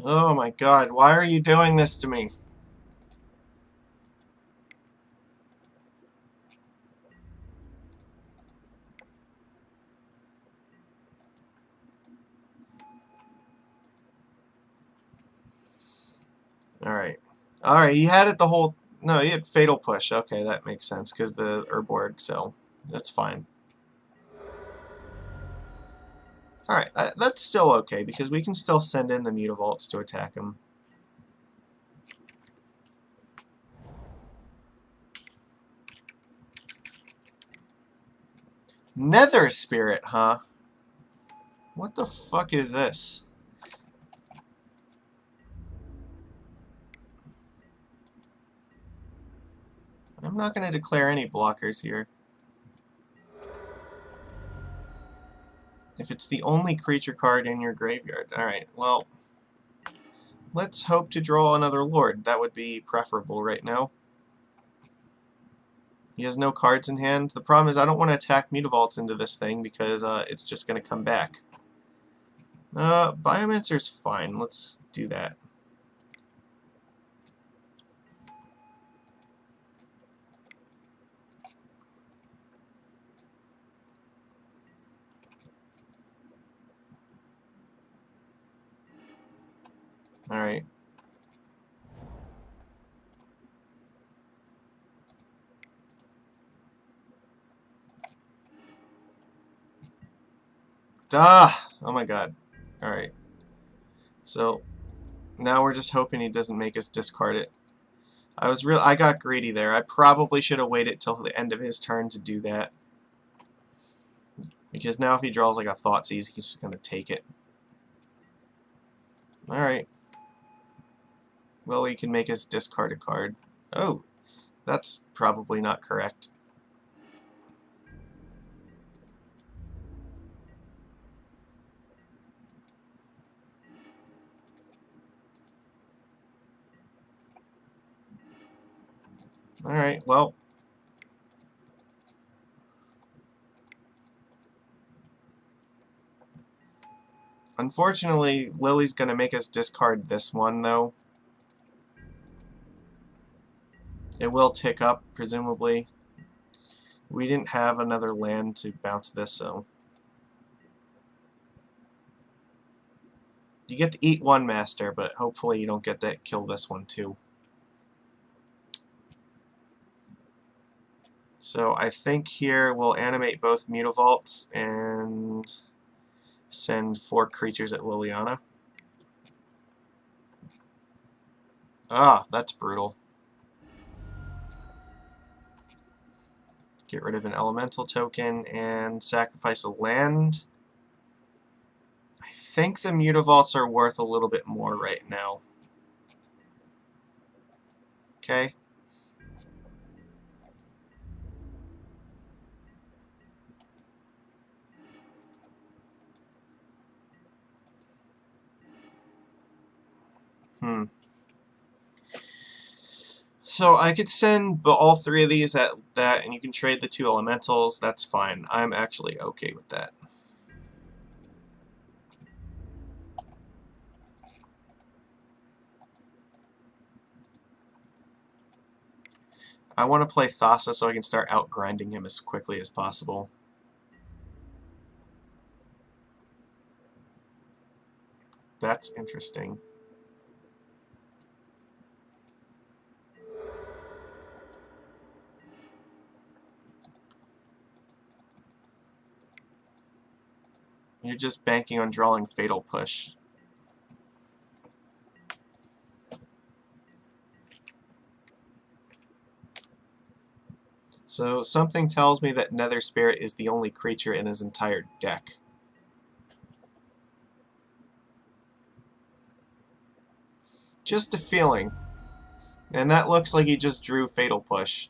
Oh my god, why are you doing this to me? Alright. Alright, you had it the whole... No, you had Fatal Push. Okay, that makes sense, because the Urborg, so that's fine. Alright, that's still okay, because we can still send in the Mutavaults to attack him. Nether Spirit, huh? What the fuck is this? I'm not going to declare any blockers here. If it's the only creature card in your graveyard. Alright, well... Let's hope to draw another Lord. That would be preferable right now. He has no cards in hand. The problem is I don't want to attack Mutavaults into this thing because it's just going to come back. Biomancer's fine. Let's do that. Alright. Ah! Oh my god. Alright. So, now we're just hoping he doesn't make us discard it. I got greedy there. I probably should have waited till the end of his turn to do that. Because now if he draws like a Thoughtseize, he's just going to take it. Alright. Well, he can make us discard a card. Oh, that's probably not correct. Alright, well. Unfortunately, Lily's going to make us discard this one, though. It will tick up, presumably. We didn't have another land to bounce this, so... You get to eat one master, but hopefully you don't get to kill this one too. So I think here we'll animate both Mutavaults and send 4 creatures at Liliana. Ah, that's brutal. Get rid of an elemental token and sacrifice a land. I think the Mutavaults are worth a little bit more right now. Okay. So I could send all 3 of these at that, and you can trade the 2 elementals. That's fine. I'm actually okay with that. I want to play Thassa so I can start outgrinding him as quickly as possible. That's interesting. You're just banking on drawing Fatal Push. So something tells me that Nether Spirit is the only creature in his entire deck. Just a feeling. And that looks like he just drew Fatal Push.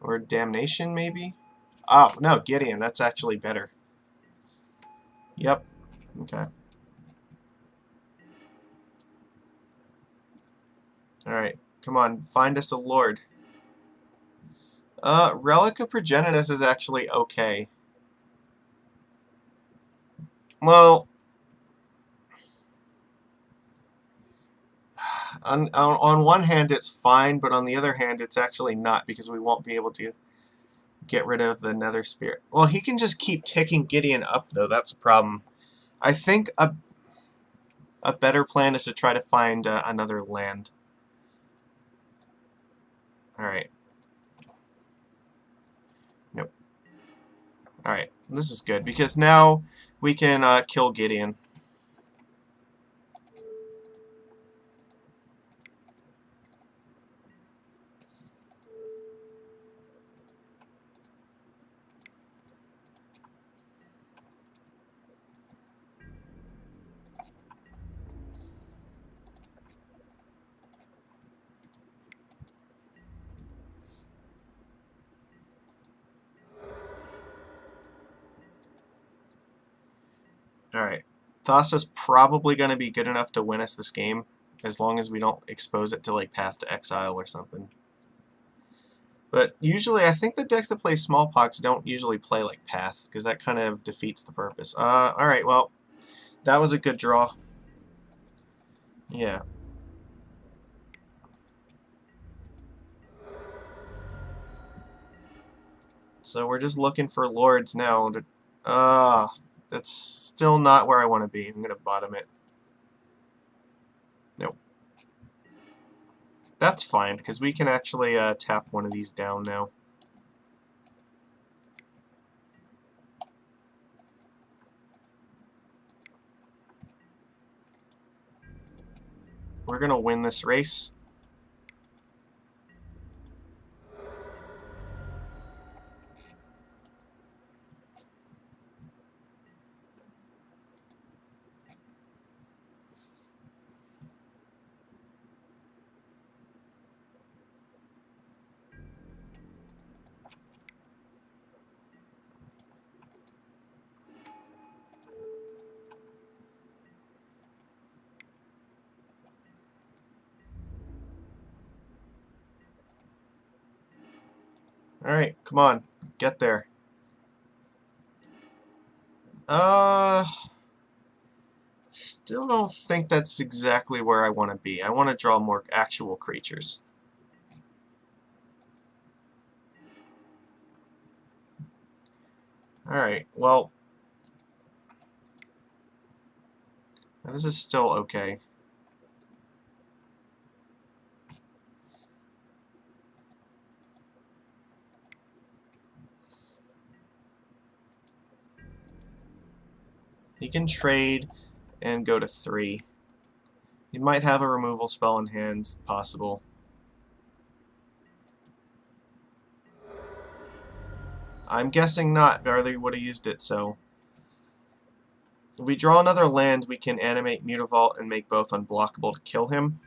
Or Damnation, maybe? Oh, no, Gideon. That's actually better. Yep. Okay. Alright. Come on. Find us a lord. Relic of Progenitus is actually okay. Well, on one hand it's fine, but on the other hand it's actually not, because we won't be able to get rid of the Nether Spirit. Well, he can just keep ticking Gideon up, though. That's a problem. I think a better plan is to try to find another land. Alright. Nope. Alright, this is good, because now we can kill Gideon. Alright. Thassa's probably going to be good enough to win us this game, as long as we don't expose it to, like, Path to Exile or something. But usually, I think the decks that play Smallpox don't usually play, like, Path, because that kind of defeats the purpose. Alright, well, that was a good draw. Yeah. So we're just looking for lords now. That's still not where I want to be. I'm going to bottom it. Nope. That's fine, because we can actually tap one of these down now. We're going to win this race. Alright, come on. Get there. Still don't think that's exactly where I want to be. I want to draw more actual creatures. Alright, well, Now, this is still okay. He can trade and go to 3. He might have a removal spell in hand, possible. I'm guessing not, or they would have used it, so... If we draw another land, we can animate Mutavault and make both unblockable to kill him.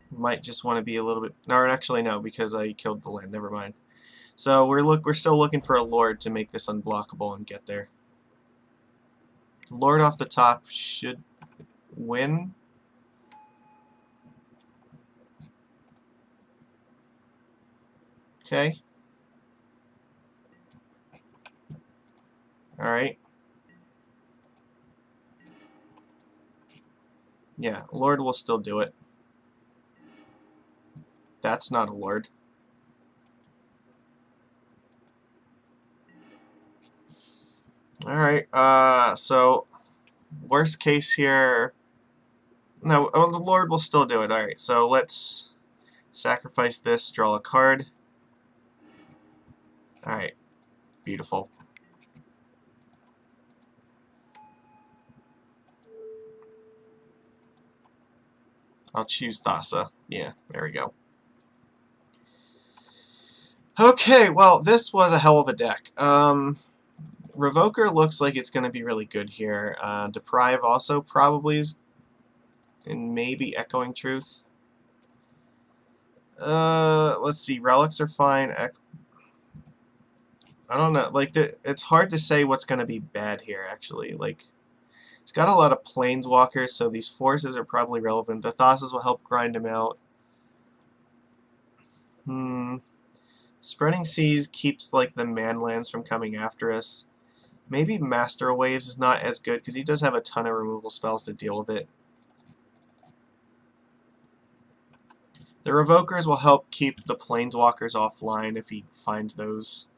Might just want to be a little bit... Or actually, no, because I killed the land. Never mind. So we're still looking for a Lord to make this unblockable and get there. Lord off the top should win. Okay. Alright. Yeah, Lord will still do it. That's not a Lord. Alright, so worst case here... No, oh, the Lord will still do it. Alright, so let's sacrifice this, draw a card. Alright, beautiful. I'll choose Thassa. Yeah, there we go. Okay, well, this was a hell of a deck. Revoker looks like it's going to be really good here. Deprive also probably is, and maybe Echoing Truth. Let's see. Relics are fine. I don't know. Like, it's hard to say what's going to be bad here, actually. Like, it's got a lot of Planeswalkers, so these forces are probably relevant. The Thassa's will help grind them out. Spreading Seas keeps, like, the manlands from coming after us. Maybe Master Waves is not as good, because he does have a ton of removal spells to deal with it. The Revokers will help keep the Planeswalkers offline if he finds those.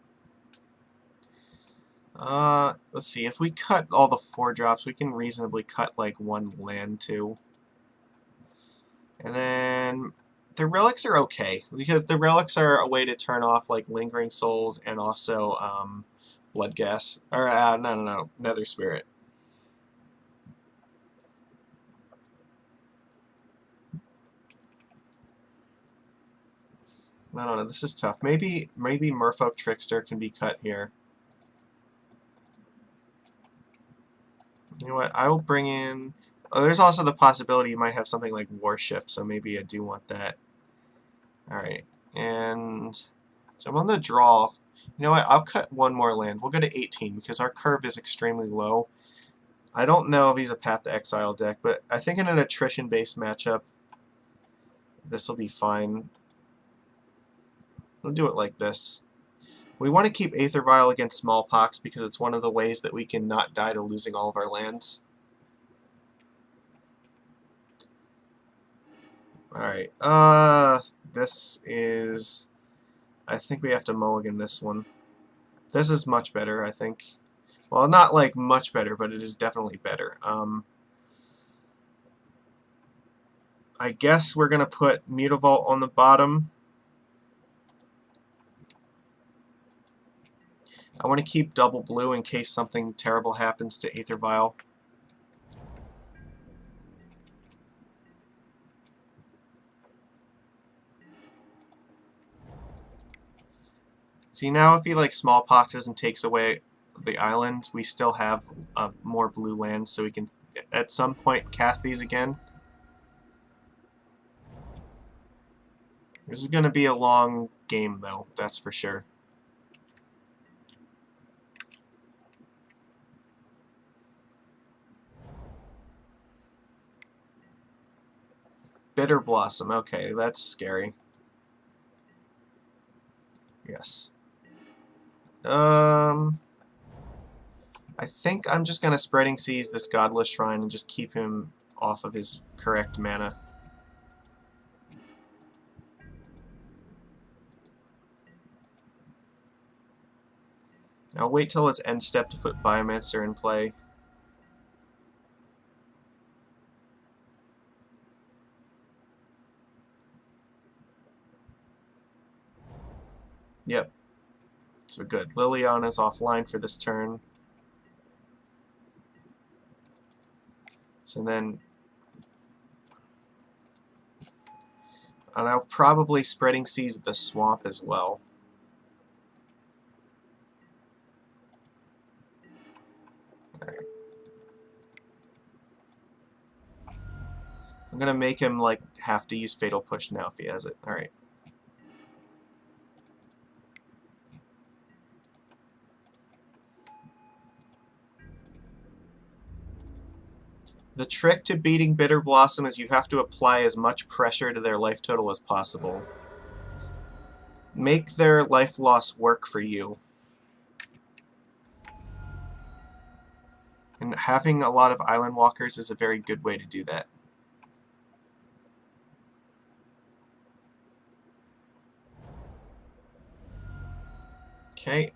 Let's see. If we cut all the 4-drops, we can reasonably cut, like, 1 land, too. And then... the Relics are okay, because the Relics are a way to turn off, like, Lingering Souls and also, Bloodghast. Or, no. Nether Spirit. I don't know, this is tough. Maybe Merfolk Trickster can be cut here. You know what, I will bring in... Oh, there's also the possibility you might have something like Warship, so maybe I do want that. Alright, and... so I'm on the draw. You know what, I'll cut 1 more land. We'll go to 18, because our curve is extremely low. I don't know if he's a Path to Exile deck, but I think in an attrition-based matchup, this will be fine. We'll do it like this. We want to keep Aether Vial against Smallpox because it's one of the ways that we can not die to losing all of our lands. Alright, this is... I think we have to mulligan this one. This is much better, I think. Well, not like much better, but it is definitely better. I guess we're going to put Mutavault on the bottom. I want to keep double blue in case something terrible happens to Aether Vial. See, now if he like smallpoxes and takes away the island, we still have more blue lands, so we can at some point cast these again. This is going to be a long game, though, that's for sure. Bitter Blossom, okay, that's scary. Yes. I think I'm just going to Spreading Seas this Godless Shrine and just keep him off of his correct mana. I'll wait till his end step to put Biomancer in play. Yep. So good. Liliana's offline for this turn. So then... And I'll probably Spreading Seas at the swamp as well. I'm gonna make him like have to use Fatal Push now if he has it. Alright. The trick to beating Bitter Blossom is you have to apply as much pressure to their life total as possible. Make their life loss work for you. And having a lot of Island Walkers is a very good way to do that. Okay.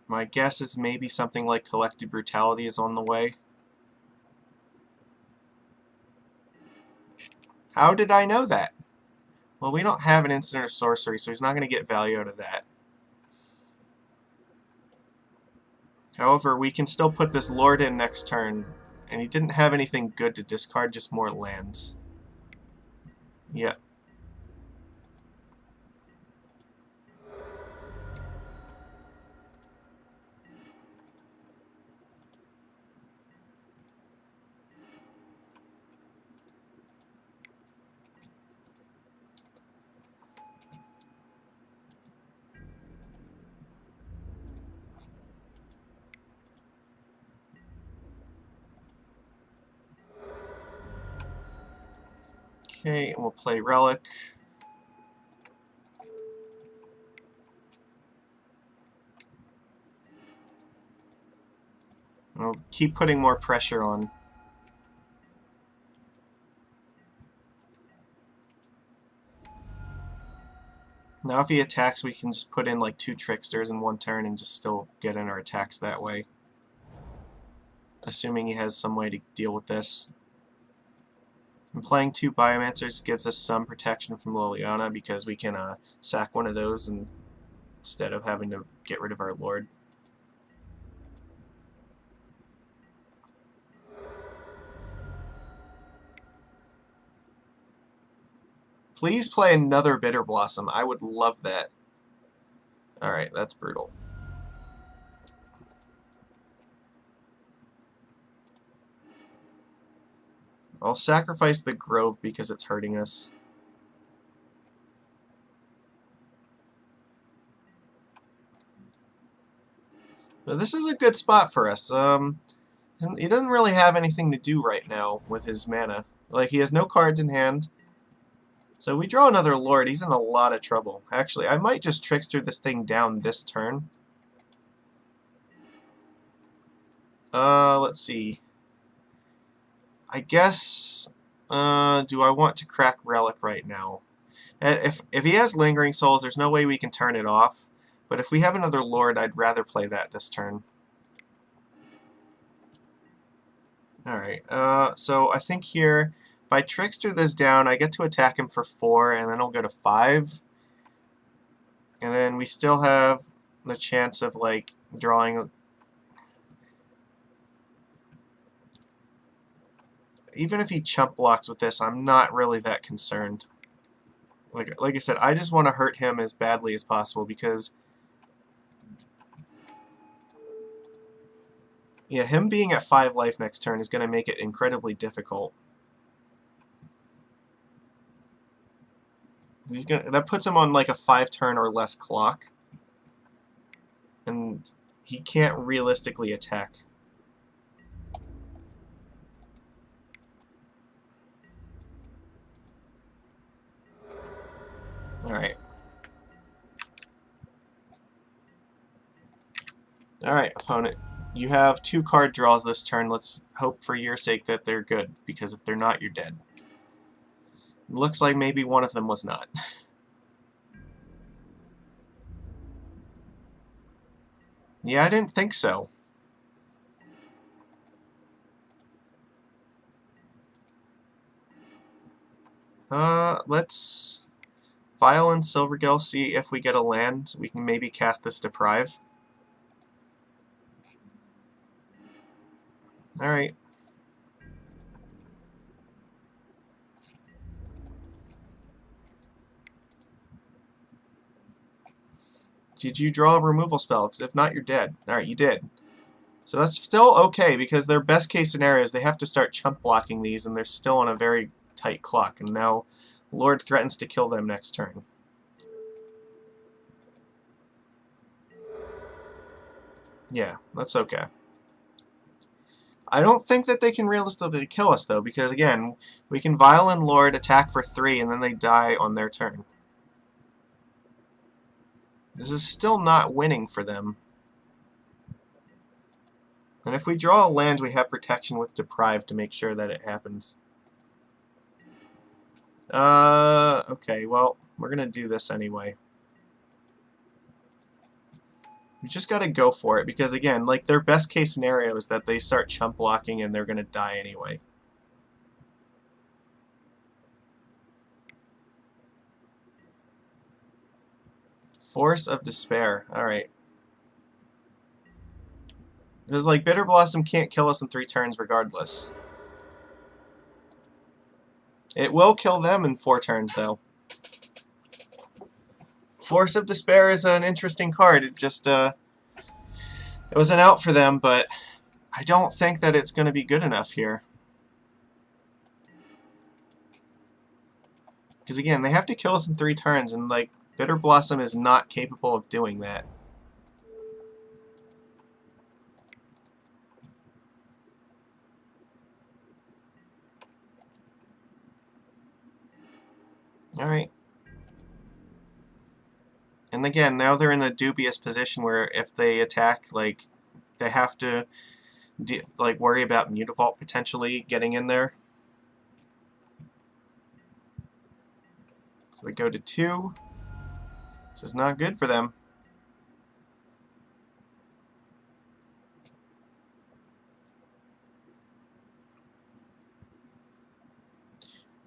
My guess is maybe something like Collective Brutality is on the way. How did I know that? Well, we don't have an instant or sorcery, so he's not going to get value out of that. However, we can still put this Lord in next turn, and he didn't have anything good to discard, just more lands. Yep. Okay, and we'll play Relic. We'll keep putting more pressure on. Now if he attacks, we can just put in like 2 Tricksters in one turn and just still get in our attacks that way. Assuming he has some way to deal with this. And playing 2 Biomancers gives us some protection from Liliana because we can sack one of those instead of having to get rid of our Lord. Please play another Bitter Blossom. I would love that. Alright, that's brutal. I'll sacrifice the Grove because it's hurting us. But this is a good spot for us. He doesn't really have anything to do right now with his mana. Like, he has no cards in hand. So we draw another Lord, he's in a lot of trouble. Actually, I might just Trickster this thing down this turn. Let's see. I guess, do I want to crack Relic right now? If he has Lingering Souls, there's no way we can turn it off. But if we have another Lord, I'd rather play that this turn. Alright, so I think here, if I Trickster this down, I get to attack him for 4, and then I'll go to 5. And then we still have the chance of, like, drawing... Even if he chump blocks with this, I'm not really that concerned. Like I said, I just want to hurt him as badly as possible because... Yeah, him being at 5 life next turn is going to make it incredibly difficult. That puts him on like a 5-turn or less clock. And he can't realistically attack. Alright. Alright, opponent. You have 2 card draws this turn. Let's hope for your sake that they're good, because if they're not, you're dead. Looks like maybe one of them was not. Yeah, I didn't think so. Let's Violin Silvergill, see if we get a land. We can maybe cast this Deprive. Alright. Did you draw a removal spell? Because if not, you're dead. Alright, you did. So that's still okay, because their best case scenario is they have to start chump blocking these, and they're still on a very tight clock. And now Lord threatens to kill them next turn. Yeah, that's okay. I don't think that they can realistically kill us, though, because, again, we can Violin Lord, attack for 3, and then they die on their turn. This is still not winning for them. And if we draw a land, we have protection with Deprive to make sure that it happens. Okay, well, we're gonna do this anyway. We just gotta go for it, because again, like, their best case scenario is that they start chump blocking and they're gonna die anyway. Force of Despair, alright. Because, like, Bitter Blossom can't kill us in 3 turns regardless. It will kill them in 4 turns, though. Force of Despair is an interesting card. It just, it was an out for them, but I don't think that it's going to be good enough here. Because, again, they have to kill us in 3 turns, and, like, Bitter Blossom is not capable of doing that. Alright. And again, now they're in a dubious position where if they attack, like, they have to, like, worry about Mutavault potentially getting in there. So they go to 2. This is not good for them.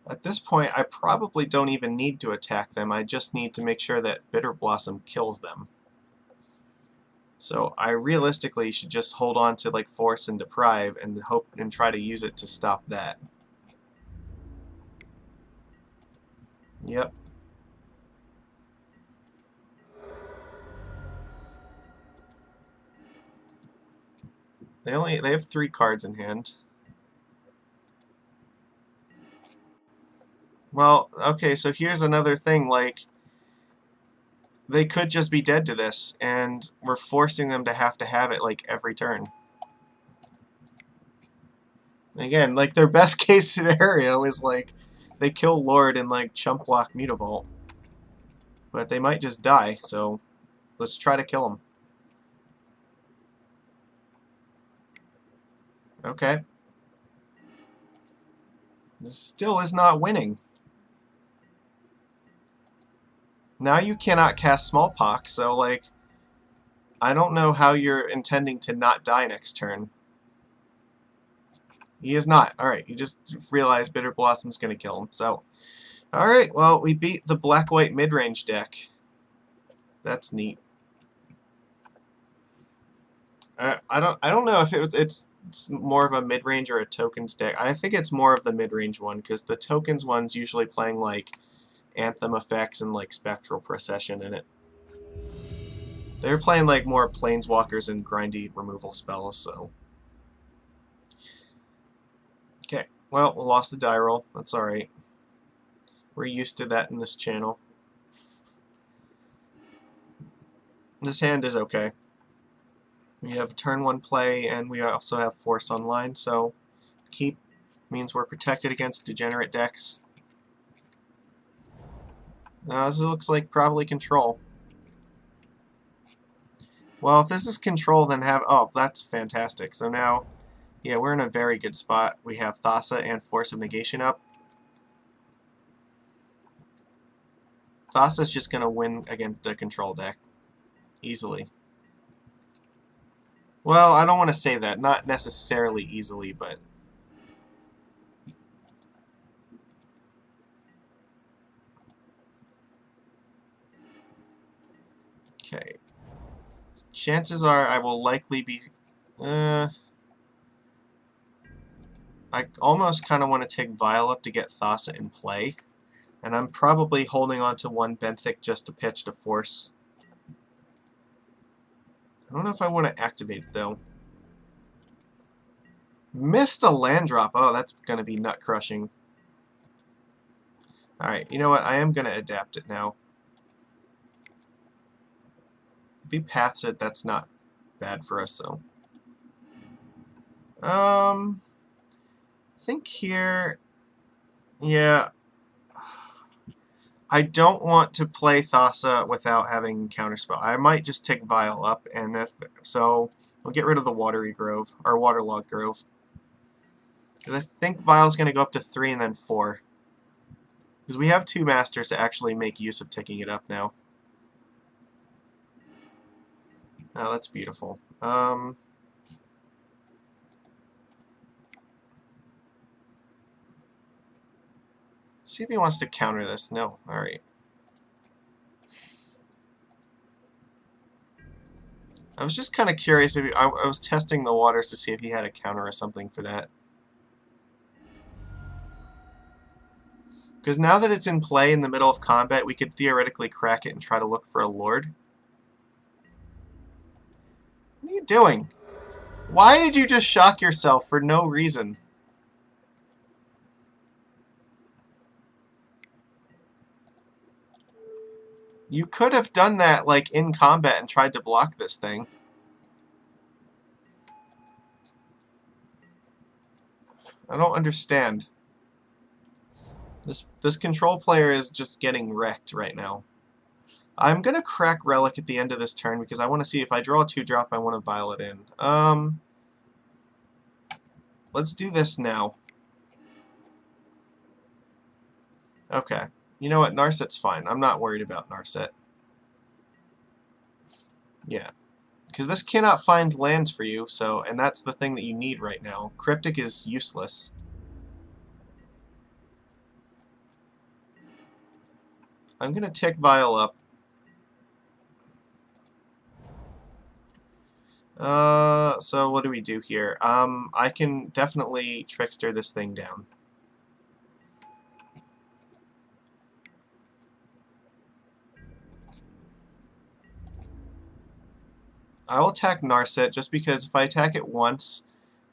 At this point, I probably don't even need to attack them. I just need to make sure that Bitter Blossom kills them. So I realistically should just hold on to, like, Force and Deprive and hope and try to use it to stop that. Yep. They have 3 cards in hand. Well, okay, so here's another thing, like, they could just be dead to this, and we're forcing them to have it, like, every turn. Again, like, their best case scenario is, like, they kill Lord and, like, chump block Mutavault. But they might just die, so let's try to kill them. Okay. This still is not winning. Now you cannot cast Smallpox, so, like, I don't know how you're intending to not die next turn. He is not. Alright, you just realized Bitter Blossom's going to kill him, so... Alright, well, we beat the black-white mid-range deck. That's neat. I don't know if it's more of a mid-range or a tokens deck. I think it's more of the mid-range one, because the tokens one's usually playing, like, Anthem effects and, like, Spectral Procession in it. They're playing, like, more Planeswalkers and grindy removal spells, so... Okay, well, we lost the die roll. That's alright. We're used to that in this channel. This hand is okay. We have turn 1 play, and we also have Force Online, so keep means we're protected against degenerate decks. This looks like probably control. Well, if this is control, then have... Oh, that's fantastic. So now, yeah, we're in a very good spot. We have Thassa and Force of Negation up. Thassa's just going to win against the control deck. Easily. Well, I don't want to say that. Not necessarily easily, but... Okay. Chances are I will likely be... I almost kind of want to take Vile up to get Thassa in play. And I'm probably holding on to one Benthic just to pitch to force. I don't know if I want to activate it, though. Missed a land drop. Oh, that's going to be nut-crushing. Alright, you know what? I am going to adapt it now. If he paths it, that's not bad for us, though. I think here... Yeah. I don't want to play Thassa without having Counterspell. I might just take Vile up, and if so, we'll get rid of the Watery Grove, or Waterlogged Grove. Because I think Vile's going to go up to 3 and then 4. Because we have 2 Masters to actually make use of ticking it up now. Oh, that's beautiful. See if he wants to counter this. No. Alright. I was just kind of curious. If I was testing the waters to see if he had a counter or something for that. Because now that it's in play in the middle of combat, we could theoretically crack it and try to look for a Lord. What are you doing? Why did you just shock yourself for no reason? You could have done that, like, in combat and tried to block this thing. I don't understand. This control player is just getting wrecked right now. I'm gonna crack Relic at the end of this turn because I want to see if I draw a 2-drop, I want to Violet in. Let's do this now. Okay. You know what? Narset's fine. I'm not worried about Narset. Yeah. Because this cannot find lands for you, so, and that's the thing that you need right now. Cryptic is useless. I'm gonna tick Vile up. So what do we do here? I can definitely Trickster this thing down. I'll attack Narset just because if I attack it once,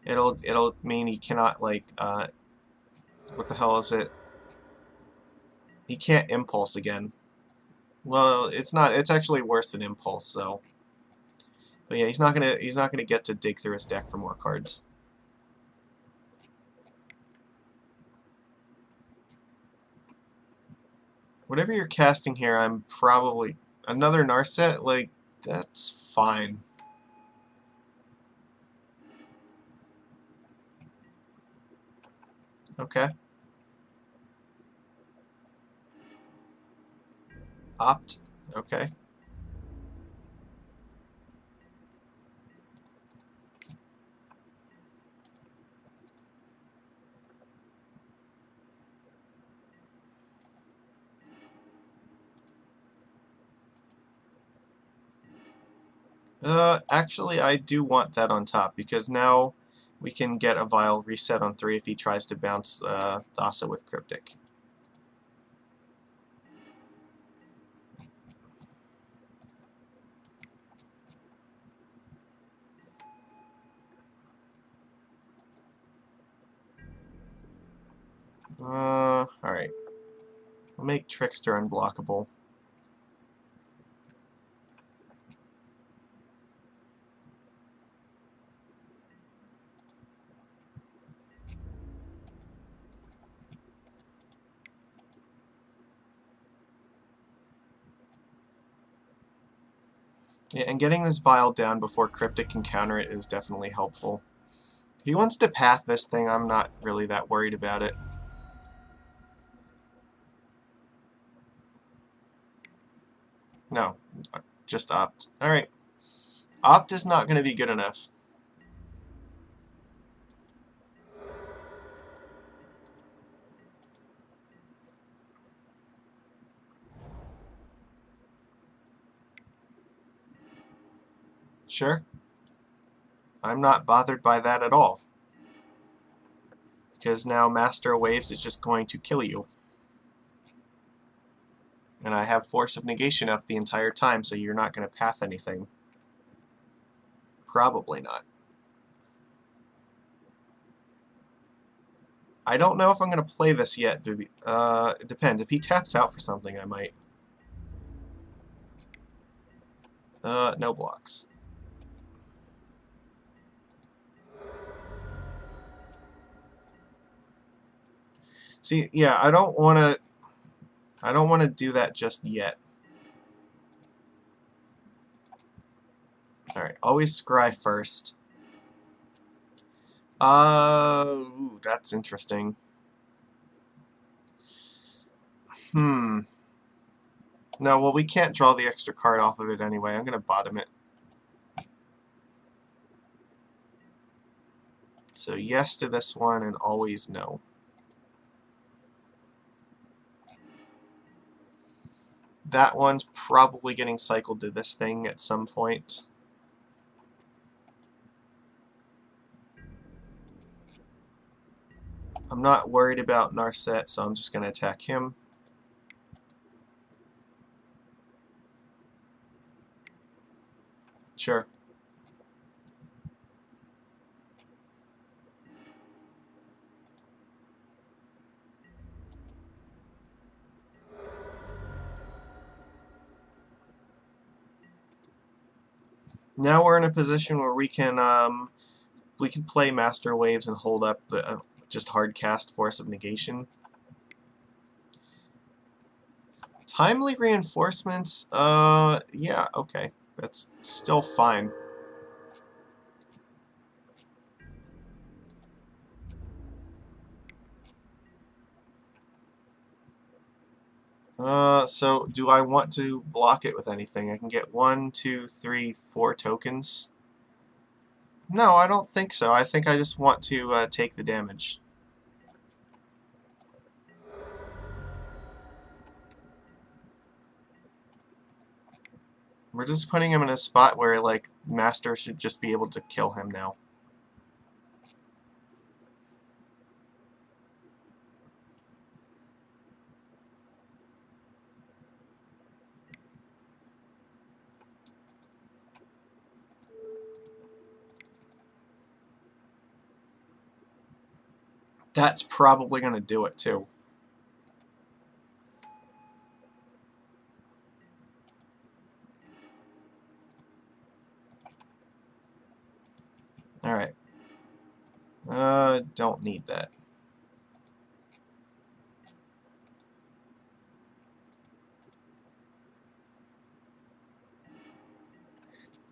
it'll mean he cannot, like, what the hell is it? He can't Impulse again. Well, it's not. It's actually worse than Impulse. So, but yeah, he's not gonna get to dig through his deck for more cards. Whatever you're casting here, I'm probably another Narset. Like, that's fine. Okay. Opt. Okay. Actually, I do want that on top, because now we can get a Vile reset on 3 if he tries to bounce Thassa with Cryptic. Alright. We'll make Trickster unblockable. Yeah, and getting this Vile down before Cryptic can counter it is definitely helpful. If he wants to path this thing, I'm not really that worried about it. No, just Opt. Alright. Opt is not going to be good enough. Sure. I'm not bothered by that at all. Because now Master Waves is just going to kill you. And I have Force of Negation up the entire time, so you're not going to path anything. Probably not. I don't know if I'm going to play this yet. It depends. If he taps out for something, I might. No blocks. See, yeah, I don't want to do that just yet. Alright, always scry first. Ooh, that's interesting. No, well, we can't draw the extra card off of it anyway. I'm going to bottom it. So yes to this one and always no. That one's probably getting cycled to this thing at some point. I'm not worried about Narset, so I'm just going to attack him. Sure. Now we're in a position where we can play Master Waves and hold up the just hard cast Force of Negation. Timely reinforcements, yeah, okay. That's still fine. So do I want to block it with anything? I can get 1, 2, 3, 4 tokens. No, I don't think so. I think I just want to take the damage. We're just putting him in a spot where, like, Master should just be able to kill him now. That's probably going to do it, too. Alright. Don't need that.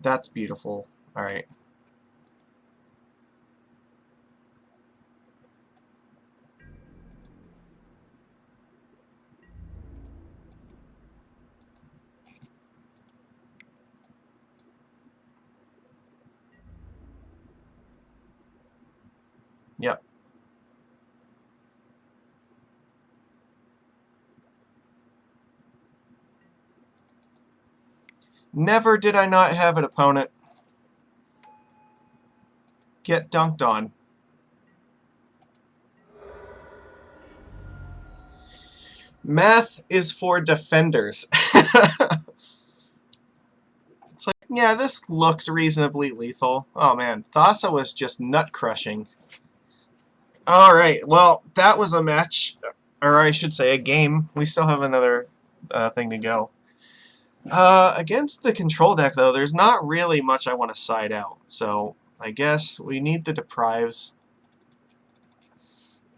That's beautiful. Alright. Yep. Never did I not have an opponent get dunked on. Math is for defenders. It's like, yeah, this looks reasonably lethal. Oh man, Thassa was just nut-crushing. Alright, well, that was a match. Or I should say a game. We still have another thing to go. Against the control deck, though, there's not really much I want to side out. So, I guess we need the Deprives.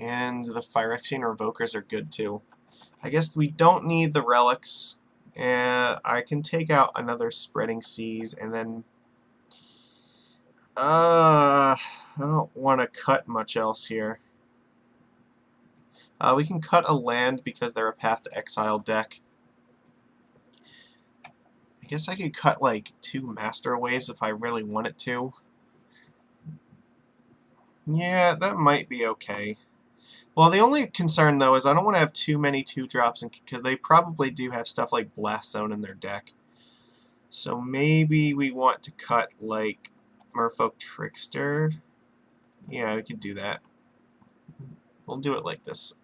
And the Phyrexian Revokers are good, too. I guess we don't need the Relics. And I can take out another Spreading Seas, and then... I don't want to cut much else here. We can cut a land because they're a Path to Exile deck. I guess I could cut like 2 Master Waves if I really wanted to. Yeah, that might be okay. Well, the only concern, though, is I don't want to have too many 2-drops because they probably do have stuff like Blast Zone in their deck. So maybe we want to cut, like, Merfolk Trickster. Yeah, we could do that. We'll do it like this.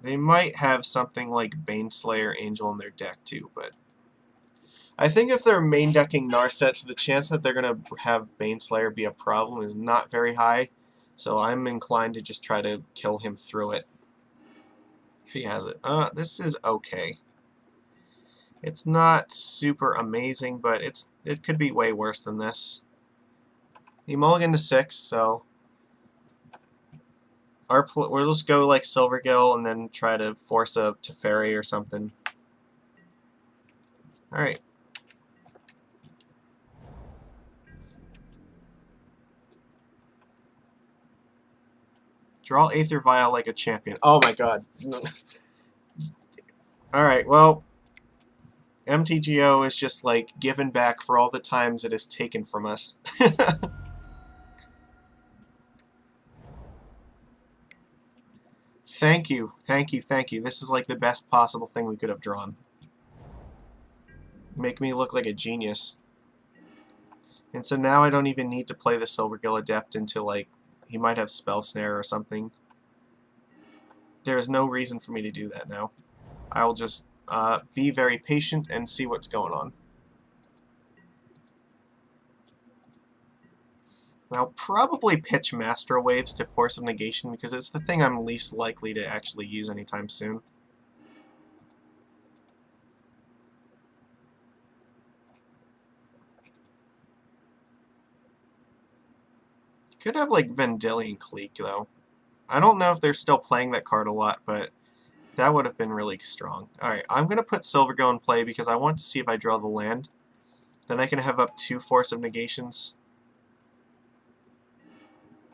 They might have something like Baneslayer Angel in their deck too, but I think if they're main decking Narsets, the chance that they're going to have Baneslayer be a problem is not very high, so I'm inclined to just try to kill him through it. He has it. This is okay. It's not super amazing, but it could be way worse than this. He mulliganed to 6, so we'll just go like Silvergill and then try to force a Teferi or something. Alright. Draw Aether Vial like a champion. Oh my god. Alright, well, MTGO is just like given back for all the times it has taken from us. Thank you, thank you, thank you. This is like the best possible thing we could have drawn. Make me look like a genius. And so now I don't even need to play the Silvergill Adept until, like, he might have Spell Snare or something. There is no reason for me to do that now. I will just be very patient and see what's going on. I'll probably pitch Master Waves to Force of Negation because it's the thing I'm least likely to actually use anytime soon. Could have, like, Vendilion Clique, though. I don't know if they're still playing that card a lot, but that would have been really strong. Alright, I'm going to put Silvergill in play because I want to see if I draw the land. Then I can have up 2 Force of Negations.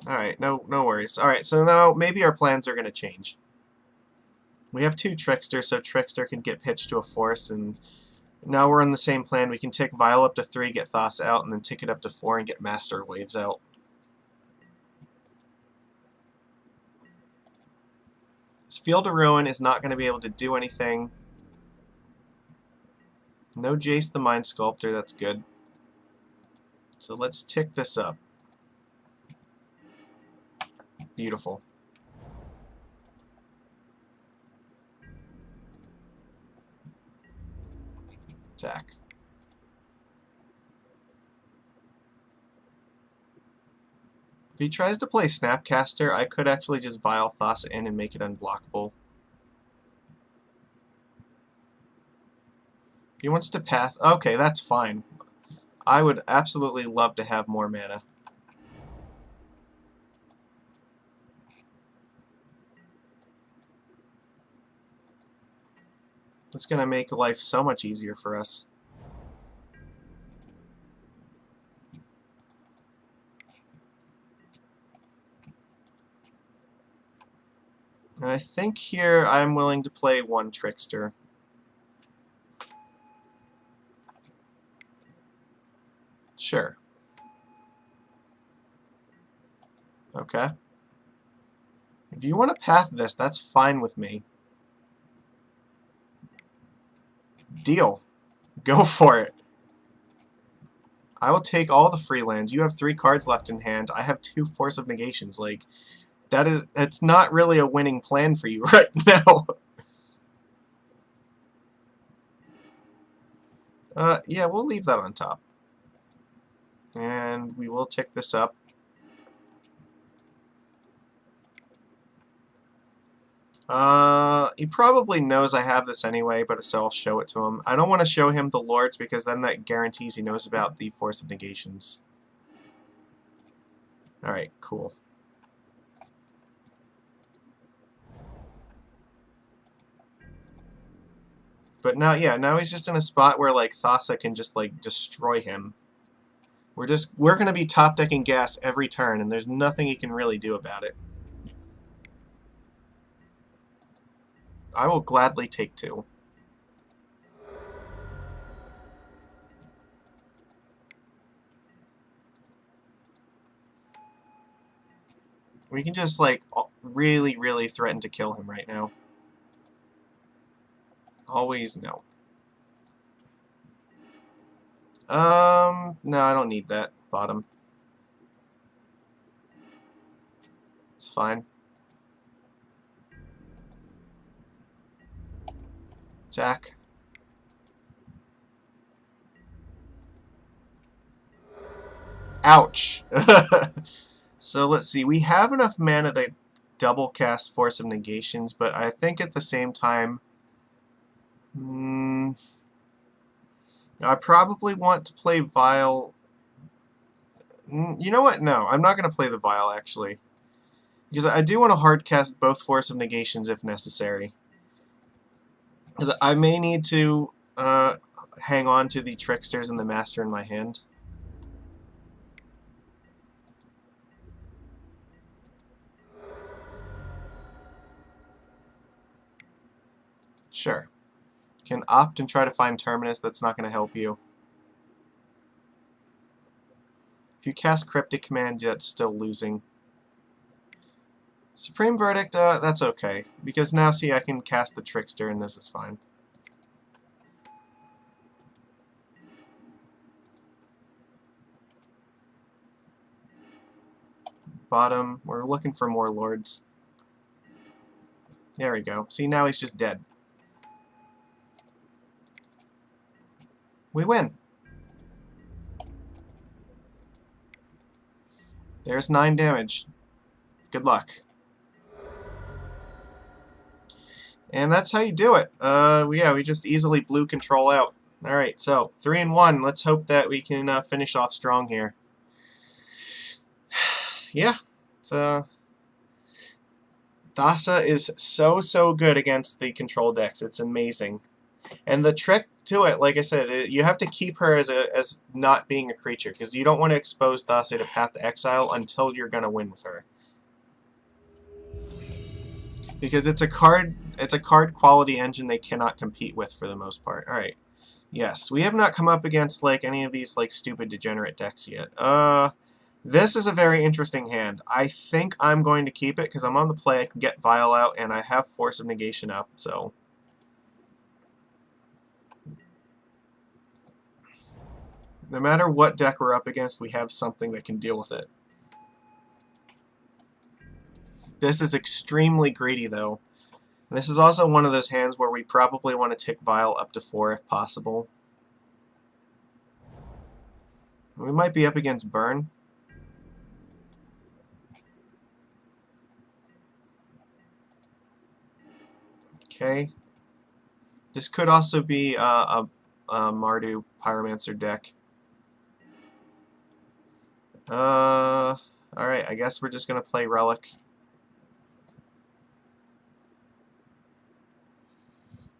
Alright, no worries. Alright, so now maybe our plans are going to change. We have 2 Trickster, so Trickster can get pitched to a Force, and now we're on the same plan. We can tick Vial up to 3, get Thoughts out, and then tick it up to 4 and get Master Waves out. This Field of Ruin is not going to be able to do anything. No Jace the Mind Sculptor, that's good. So let's tick this up. Beautiful. Attack. If he tries to play Snapcaster, I could actually just Vial Thassa in and make it unblockable. He wants to path. Okay, that's fine. I would absolutely love to have more mana. It's going to make life so much easier for us. And I think here I'm willing to play 1 Trickster. Sure. Okay. If you want to path this, that's fine with me. Deal. Go for it. I will take all the free lands. You have 3 cards left in hand. I have 2 Force of Negations. Like, that's not really a winning plan for you right now. Yeah, we'll leave that on top. And we will tick this up. He probably knows I have this anyway, but so I'll show it to him. I don't want to show him the Lords because then that guarantees he knows about the Force of Negations. Alright, cool. But now, yeah, now he's just in a spot where, like, Thassa can just, like, destroy him. We're gonna be top decking gas every turn, and there's nothing he can really do about it. I will gladly take 2. We can just, like, really, really threaten to kill him right now. Always no. No, I don't need that. Bottom. It's fine. Attack. Ouch! So let's see. We have enough mana to double cast Force of Negations, but I think at the same time... I probably want to play Vial... You know what? No, I'm not going to play the Vial, actually. Because I do want to hard cast both Force of Negations if necessary. Because I may need to hang on to the Tricksters and the Master in my hand. Sure. Can opt and try to find Terminus. That's not going to help you. If you cast Cryptic Command, that's still losing. Supreme Verdict, that's okay. Because now, see, I can cast the Trickster and this is fine. Bottom, we're looking for more Lords. There we go. See, now he's just dead. We win. There's 9 damage. Good luck. And that's how you do it. Yeah, we just easily blew control out. Alright, so 3-1. Let's hope that we can finish off strong here. Yeah, it's, Thassa is so good against the control decks. It's amazing. And the trick to it, like I said, you have to keep her as not being a creature, because you don't want to expose Thassa to Path to Exile until you're going to win with her. Because it's a card quality engine they cannot compete with for the most part. Alright. Yes, we have not come up against like any of these like stupid degenerate decks yet. This is a very interesting hand. I think I'm going to keep it because I'm on the play. I can get Vial out and I have Force of Negation up, so no matter what deck we're up against, we have something that can deal with it. This is extremely greedy, though. This is also one of those hands where we probably want to tick Vial up to 4 if possible. We might be up against Burn. Okay. This could also be a Mardu Pyromancer deck. Alright, I guess we're just going to play Relic.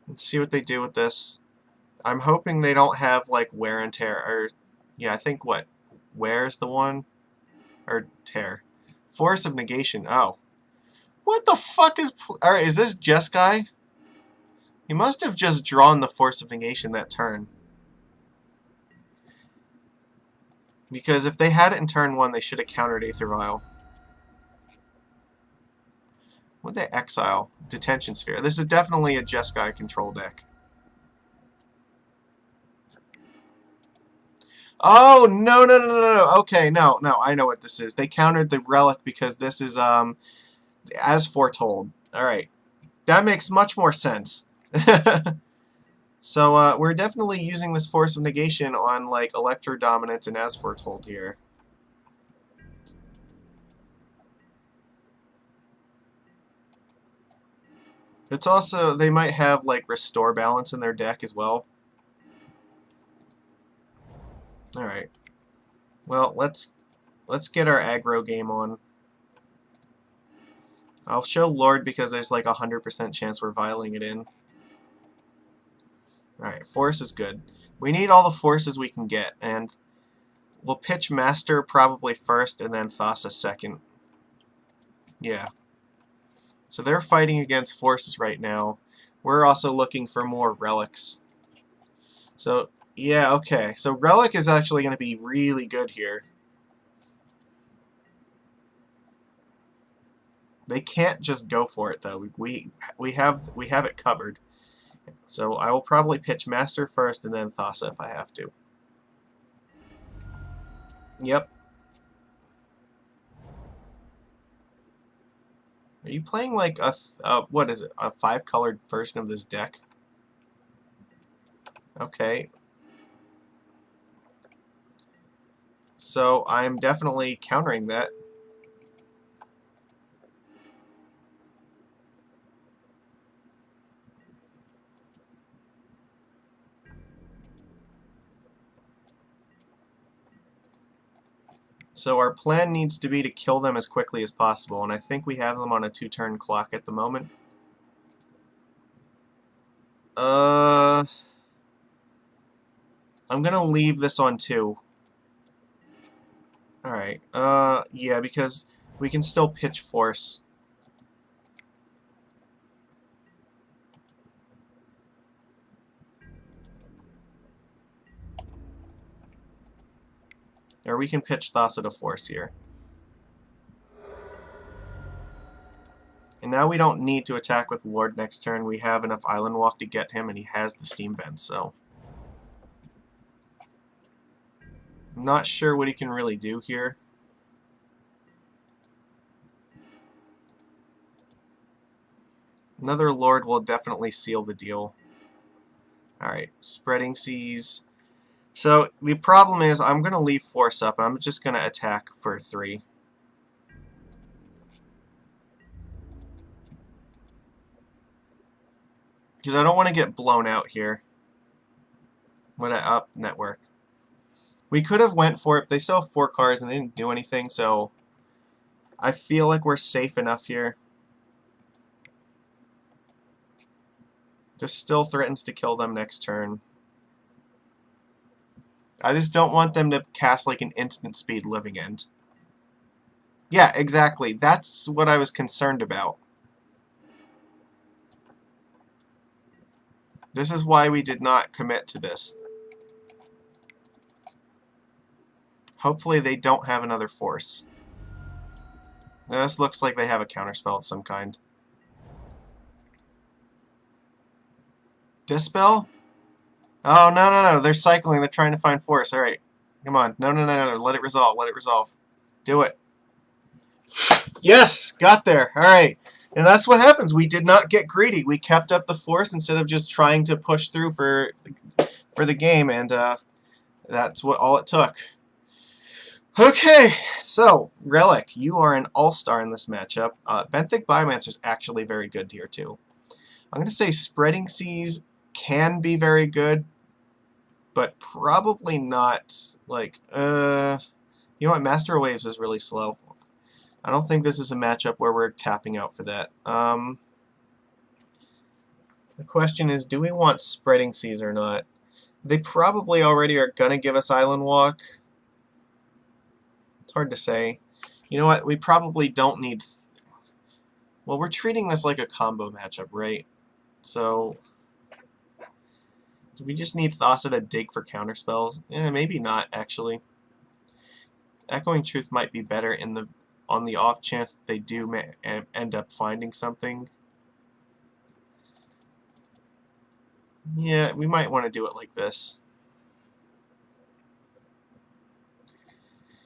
Let's see what they do with this. I'm hoping they don't have, like, Wear and Tear. Or, yeah, I think, what? Wear is the one? Or Tear. Force of Negation. Oh. What the fuck is... Alright, is this Jeskai? He must have just drawn the Force of Negation that turn. Because if they had it in turn 1, they should have countered Aether Vial. What did they exile? Detention Sphere. This is definitely a Jeskai control deck. Oh, no. Okay, no, I know what this is. They countered the Relic because this is, as foretold. Alright. That makes much more sense. So, we're definitely using this Force of Negation on, like, Electro Dominance and as foretold here. It's also, they might have, like, Restore Balance in their deck as well. Alright. Well, let's get our aggro game on. I'll show Lord because there's like a 100% chance we're vialing it in. Alright, Force is good. We need all the forces we can get, and we'll pitch Master probably first and then Thassa second. Yeah. So they're fighting against forces right now. We're also looking for more relics. So, yeah, okay. So Relic is actually going to be really good here. They can't just go for it though. We have it covered. So I will probably pitch Master first and then Thassa if I have to. Yep. Are you playing like a, what is it, a 5-colored version of this deck? Okay. So I'm definitely countering that. So our plan needs to be to kill them as quickly as possible, and I think we have them on a 2-turn clock at the moment. I'm gonna leave this on 2. Alright, yeah, because we can still pitch Force. Or we can pitch Thassa to Force here. And now we don't need to attack with Lord next turn. We have enough Island Walk to get him, and he has the Steam Vent, so... I'm not sure what he can really do here. Another Lord will definitely seal the deal. Alright, Spreading Seas. So, the problem is, I'm going to leave Force up. I'm just going to attack for 3. Because I don't want to get blown out here. When I up network. We could have went for it. They still have 4 cards and they didn't do anything, so... I feel like we're safe enough here. This still threatens to kill them next turn. I just don't want them to cast like an instant speed Living End. Yeah, exactly. That's what I was concerned about. This is why we did not commit to this. Hopefully they don't have another Force. Now, this looks like they have a counterspell of some kind. Dispel? Oh, no, no, no. They're cycling. They're trying to find Force. Alright. Come on. No, no, no, no. Let it resolve. Let it resolve. Do it. Yes! Got there. Alright. And that's what happens. We did not get greedy. We kept up the Force instead of just trying to push through for the game, and that's what all it took. Okay, so, Relic, you are an all-star in this matchup. Benthic Biomancer is actually very good here, too. I'm going to say Spreading Seas can be very good, but probably not, like, you know what, Master Waves is really slow. I don't think this is a matchup where we're tapping out for that. The question is, do we want Spreading Seas or not? They probably already are going to give us Island Walk. It's hard to say. You know what, we probably don't need... Well, we're treating this like a combo matchup, right? So... do we just need Thassa to dig for counterspells? Eh, maybe not, actually. Echoing Truth might be better in the on the off chance that they do end up finding something. Yeah, we might want to do it like this.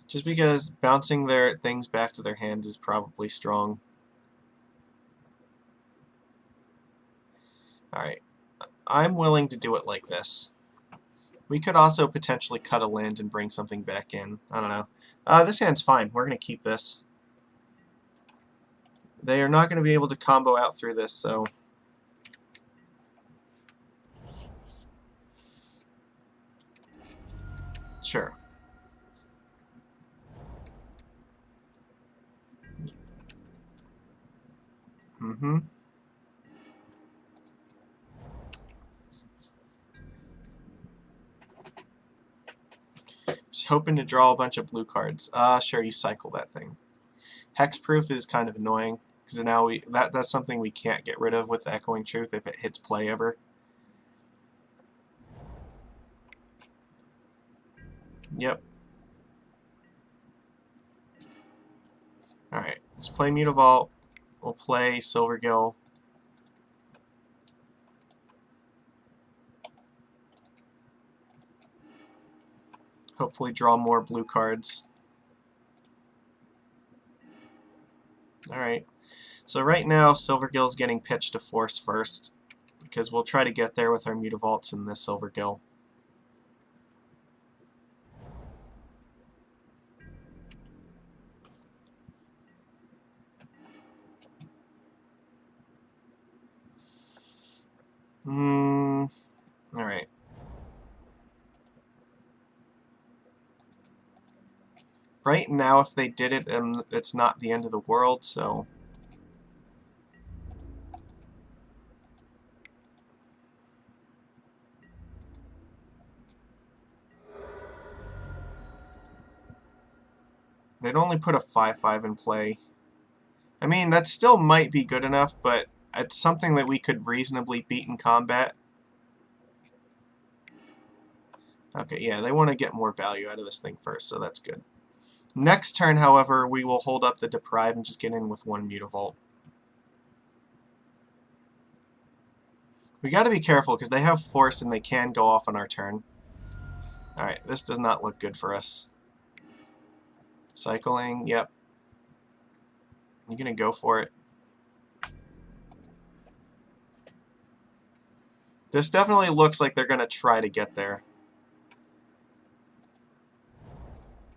Just because bouncing their things back to their hands is probably strong. Alright. I'm willing to do it like this. We could also potentially cut a land and bring something back in. I don't know. This hand's fine. We're going to keep this. They are not going to be able to combo out through this, so... Sure. Mm-hmm. Just hoping to draw a bunch of blue cards. Sure, you cycle that thing. Hexproof is kind of annoying, because now that's something we can't get rid of with Echoing Truth if it hits play ever. Yep. Alright, let's play Mutavault. We'll play Silvergill. Hopefully draw more blue cards. Alright. So right now, Silvergill's getting pitched to Force first, because we'll try to get there with our Mutavaults and this Silvergill. Alright. Right now, if they did it, it's not the end of the world, so... They'd only put a 5/5 in play. I mean, that still might be good enough, but it's something that we could reasonably beat in combat. Okay, yeah, they want to get more value out of this thing first, so that's good. Next turn, however, we will hold up the Deprive and just get in with one Mutavault. We got to be careful, because they have Force and they can go off on our turn. Alright, this does not look good for us. Cycling, yep. You gonna go for it? This definitely looks like they're gonna try to get there.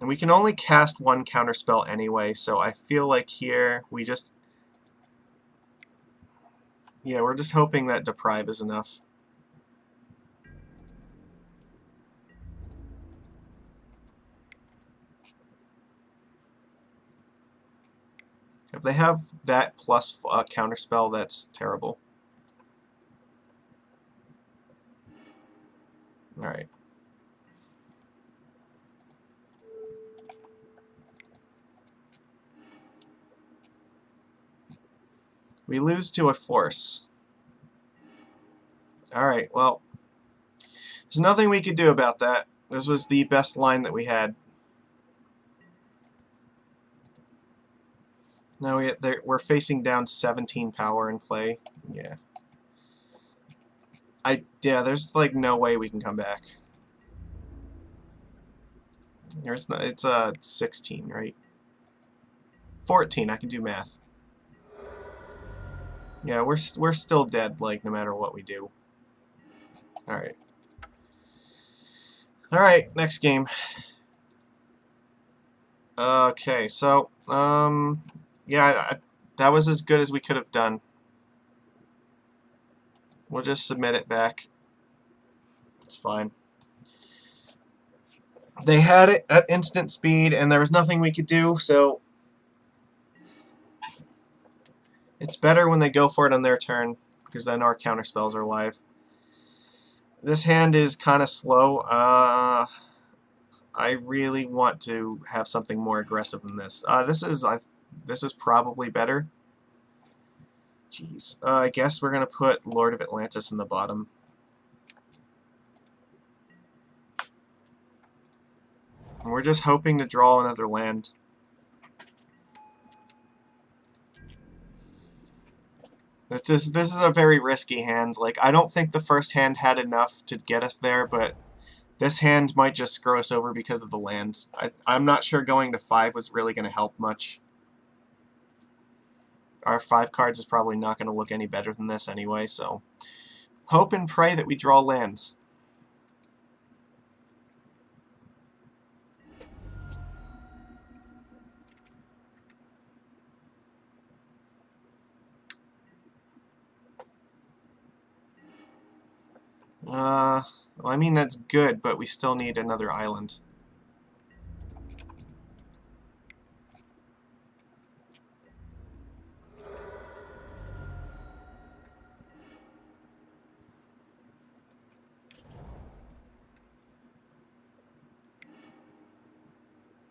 And we can only cast one counterspell anyway, so I feel like here we just... Yeah, we're just hoping that Deprive is enough. If they have that plus counterspell, that's terrible. Alright. We lose to a Force. Alright, well, there's nothing we could do about that. This was the best line that we had. Now we're facing down 17 power in play. Yeah. Yeah, there's like no way we can come back. There's no, it's 16, right? 14, I can do math. Yeah, we're still dead, like, no matter what we do. Alright. Alright, next game. Okay, so, yeah, that was as good as we could have done. We'll just submit it back. It's fine. They had it at instant speed, and there was nothing we could do, so... It's better when they go for it on their turn, because then our counterspells are live. This hand is kind of slow. I really want to have something more aggressive than this. This is probably better. Jeez. I guess we're going to put Lord of Atlantis in the bottom. And we're just hoping to draw another land. This is a very risky hand. Like, I don't think the first hand had enough to get us there, but this hand might just screw us over because of the lands. I'm not sure going to 5 was really going to help much. Our 5 cards is probably not going to look any better than this anyway, so hope and pray that we draw lands. Well, I mean, that's good, but we still need another island.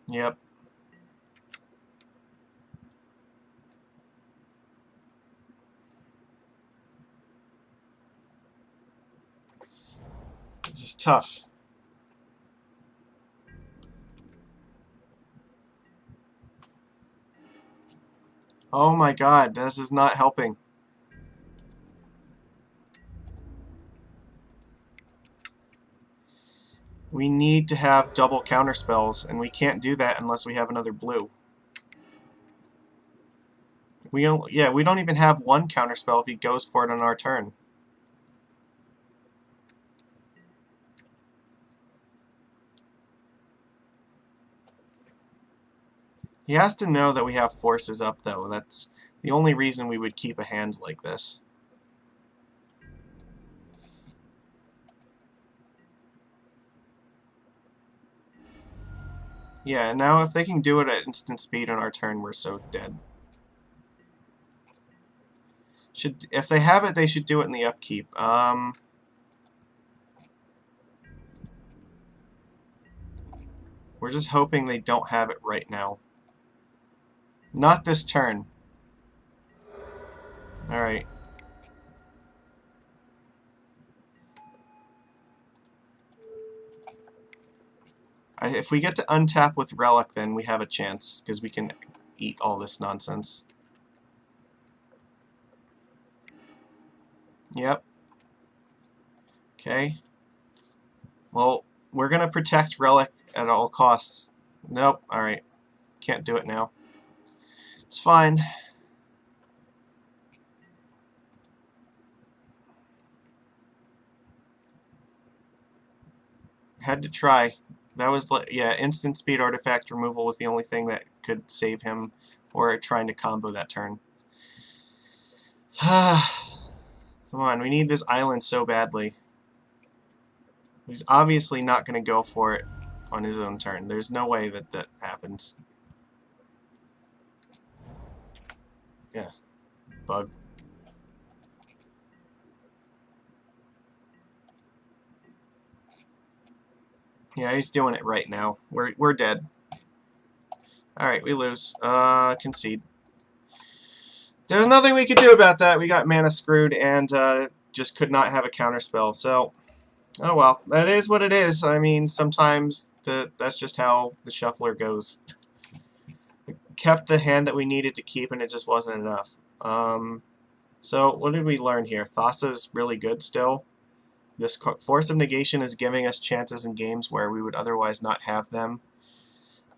Yep. This is tough. Oh my god, this is not helping. We need to have double counterspells, and we can't do that unless we have another blue. We don't even have one counterspell if he goes for it on our turn. He has to know that we have forces up, though. That's the only reason we would keep a hand like this. Yeah, now if they can do it at instant speed on our turn, we're so dead. If they have it, they should do it in the upkeep. We're just hoping they don't have it right now. Not this turn. Alright. If we get to untap with Relic, then we have a chance, because we can eat all this nonsense. Yep. Okay. Well, we're going to protect Relic at all costs. Nope. Alright. Can't do it now. It's fine. Had to try. That was, yeah, instant speed artifact removal was the only thing that could save him, or trying to combo that turn. Come on, we need this island so badly. He's obviously not going to go for it on his own turn. There's no way that that happens. Yeah, bug. Yeah, he's doing it right now. We're dead. Alright, we lose. Concede. There's nothing we could do about that. We got mana screwed and just could not have a counterspell. So, oh well. That is what it is. I mean, sometimes that's just how the shuffler goes. We kept the hand that we needed to keep and it just wasn't enough. So, what did we learn here? Thassa's really good still. This Force of Negation is giving us chances in games where we would otherwise not have them.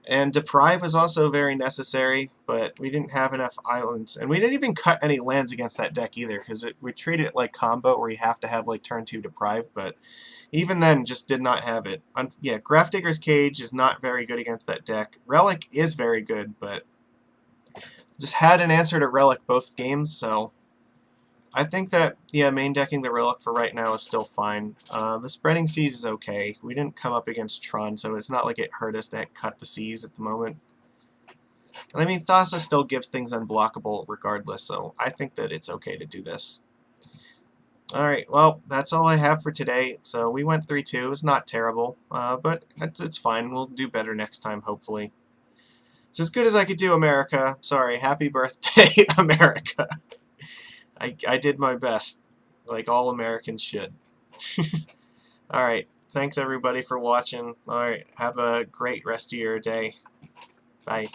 And Deprive is also very necessary, but we didn't have enough islands. And we didn't even cut any lands against that deck either, because we treated it like combo where you have to have like turn 2 Deprive, but even then just did not have it. Yeah, Grafdigger's Cage is not very good against that deck. Relic is very good, but just had an answer to Relic both games, so I think that, yeah, main decking the Relic for right now is still fine. The Spreading Seas is okay. We didn't come up against Tron, so it's not like it hurt us to cut the seas at the moment. And I mean, Thassa still gives things unblockable regardless, so I think that it's okay to do this. Alright, well, that's all I have for today. So we went 3-2. It's not terrible, but it's fine. We'll do better next time, hopefully. It's as good as I could do, America. Sorry, happy birthday, America. I did my best, like all Americans should. Alright, thanks everybody for watching. Alright, have a great rest of your day. Bye.